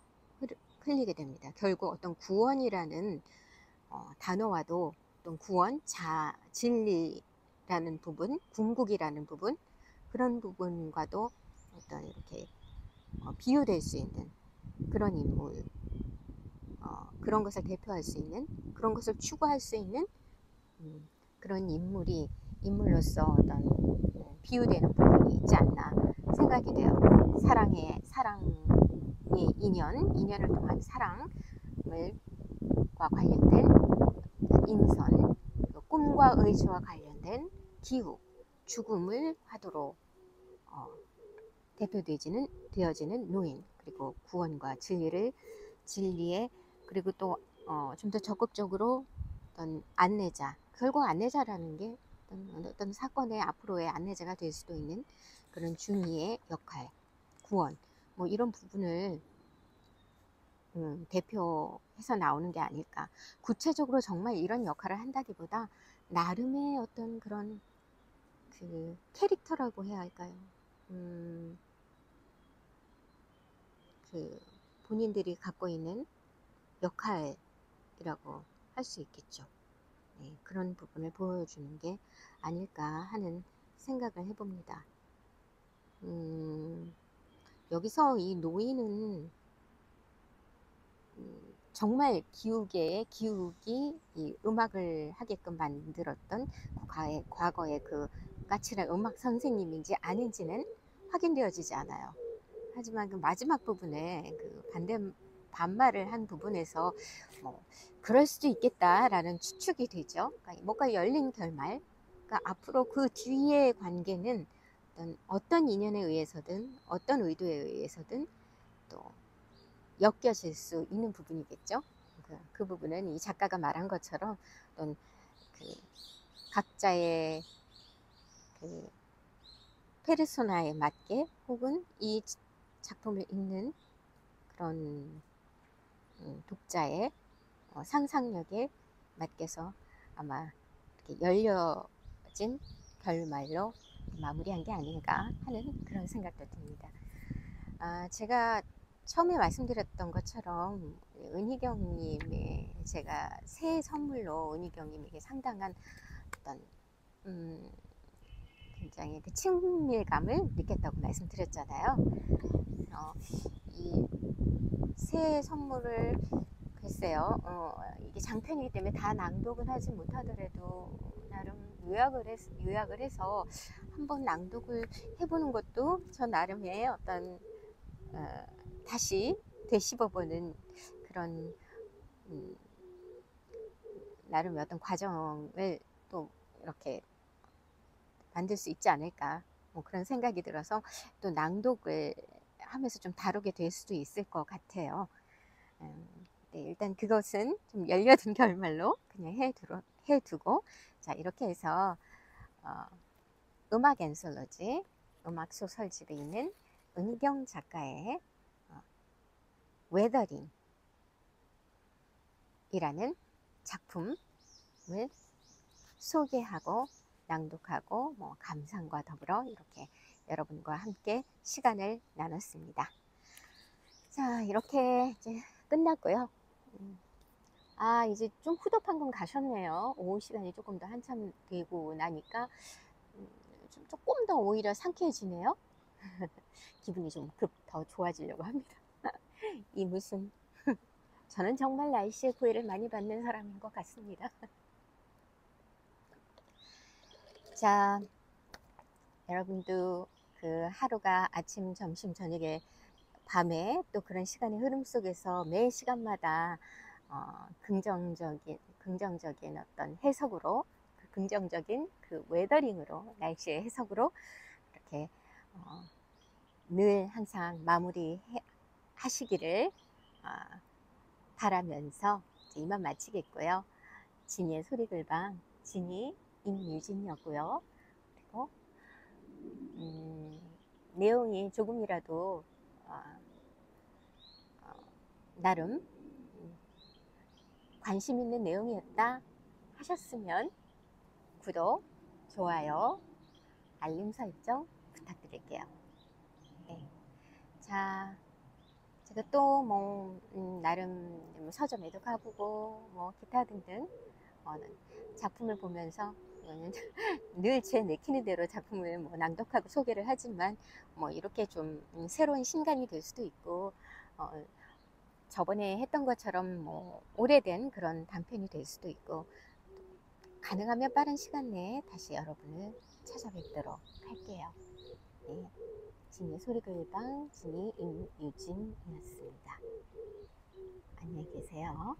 흘리게 됩니다. 결국 어떤 구원이라는 단어와도 어떤 구원, 진리라는 부분, 궁극이라는 부분, 그런 부분과도 어떤 이렇게 비유될 수 있는 그런 인물, 그런 것을 대표할 수 있는, 그런 것을 추구할 수 있는 그런 인물로서 어떤 비유되는 부분이 있지 않나 생각이 돼요. 사랑의 인연을 통한 사랑과 관련된 인선, 꿈과 의지와 관련된 기후, 죽음을 화두로 되어지는 노인, 그리고 구원과 진리의, 그리고 또 좀 더 적극적으로 어떤 안내자, 결국 안내자라는 게 어떤 사건의 앞으로의 안내자가 될 수도 있는 그런 중의의 역할, 구원, 뭐 이런 부분을 대표해서 나오는 게 아닐까. 구체적으로 정말 이런 역할을 한다기보다 나름의 어떤 그런 그 캐릭터라고 해야 할까요? 그 본인들이 갖고 있는 역할이라고 할 수 있겠죠. 네, 그런 부분을 보여주는 게 아닐까 하는 생각을 해봅니다. 여기서 이 노인은 정말 기욱이 이 음악을 하게끔 만들었던 과거의 그 까칠한 음악 선생님인지 아닌지는 확인되어지지 않아요. 하지만 그 마지막 부분에 그 반말을 한 부분에서 뭐 그럴 수도 있겠다라는 추측이 되죠. 그러니까 뭔가 열린 결말. 그러니까 앞으로 그 뒤의 관계는 어떤 인연에 의해서든 어떤 의도에 의해서든 또 엮여질 수 있는 부분이겠죠. 그 부분은 이 작가가 말한 것처럼 어떤 그 각자의 그 페르소나에 맞게 혹은 이 작품을 읽는 그런 독자의 상상력에 맡겨서 아마 이렇게 열려진 결말로 마무리한 게 아닌가 하는 그런 생각도 듭니다. 제가 처음에 말씀드렸던 것처럼 은희경님의 제가 새해 선물로 은희경님에게 상당한 어떤 굉장히 그 친밀감을 느꼈다고 말씀드렸잖아요. 이 새해 선물을 글쎄요, 이게 장편이기 때문에 다 낭독은 하지 못하더라도 나름 요약을 해서 한번 낭독을 해보는 것도 저 나름의 어떤 다시 되씹어보는 그런 나름의 어떤 과정을 또 이렇게 만들 수 있지 않을까, 뭐 그런 생각이 들어서 또 낭독을 하면서 좀 다루게 될 수도 있을 것 같아요. 네, 일단 그것은 좀 열려둔 결말로 그냥 해두고, 자, 이렇게 해서 음악 앤솔로지, 음악 소설집에 있는 은희경 작가의 웨더링이라는 작품을 소개하고 낭독하고 뭐 감상과 더불어 이렇게 여러분과 함께 시간을 나눴습니다. 자, 이렇게 이제 끝났고요. 이제 좀 후덥한 건 가셨네요. 오후 시간이 조금 더 한참 되고 나니까 좀 조금 더 오히려 상쾌해지네요. 기분이 좀 더 좋아지려고 합니다. 이 무슨 저는 정말 날씨에 구애를 많이 받는 사람인 것 같습니다. 자, 여러분도 그 하루가 아침, 점심, 저녁에, 밤에 또 그런 시간의 흐름 속에서 매 시간마다 긍정적인 어떤 해석으로, 긍정적인 그 웨더링으로, 날씨의 해석으로 이렇게 늘 항상 마무리 하시기를 바라면서 이만 마치겠고요. 진이의 소리글방, 진이 임유진이었고요. 그리고 내용이 조금이라도 나름 관심 있는 내용이었다 하셨으면 구독, 좋아요, 알림 설정 부탁드릴게요. 네. 자, 제가 또 나름 서점에도 가보고 뭐 기타 등등 작품을 보면서 늘 제 내키는 대로 작품을 뭐 낭독하고 소개를 하지만 뭐 이렇게 좀 새로운 신간이 될 수도 있고 저번에 했던 것처럼 뭐 오래된 그런 단편이 될 수도 있고 가능하면 빠른 시간 내에 다시 여러분을 찾아뵙도록 할게요. 네, 진의 소리글방 진의 임유진이었습니다. 안녕히 계세요.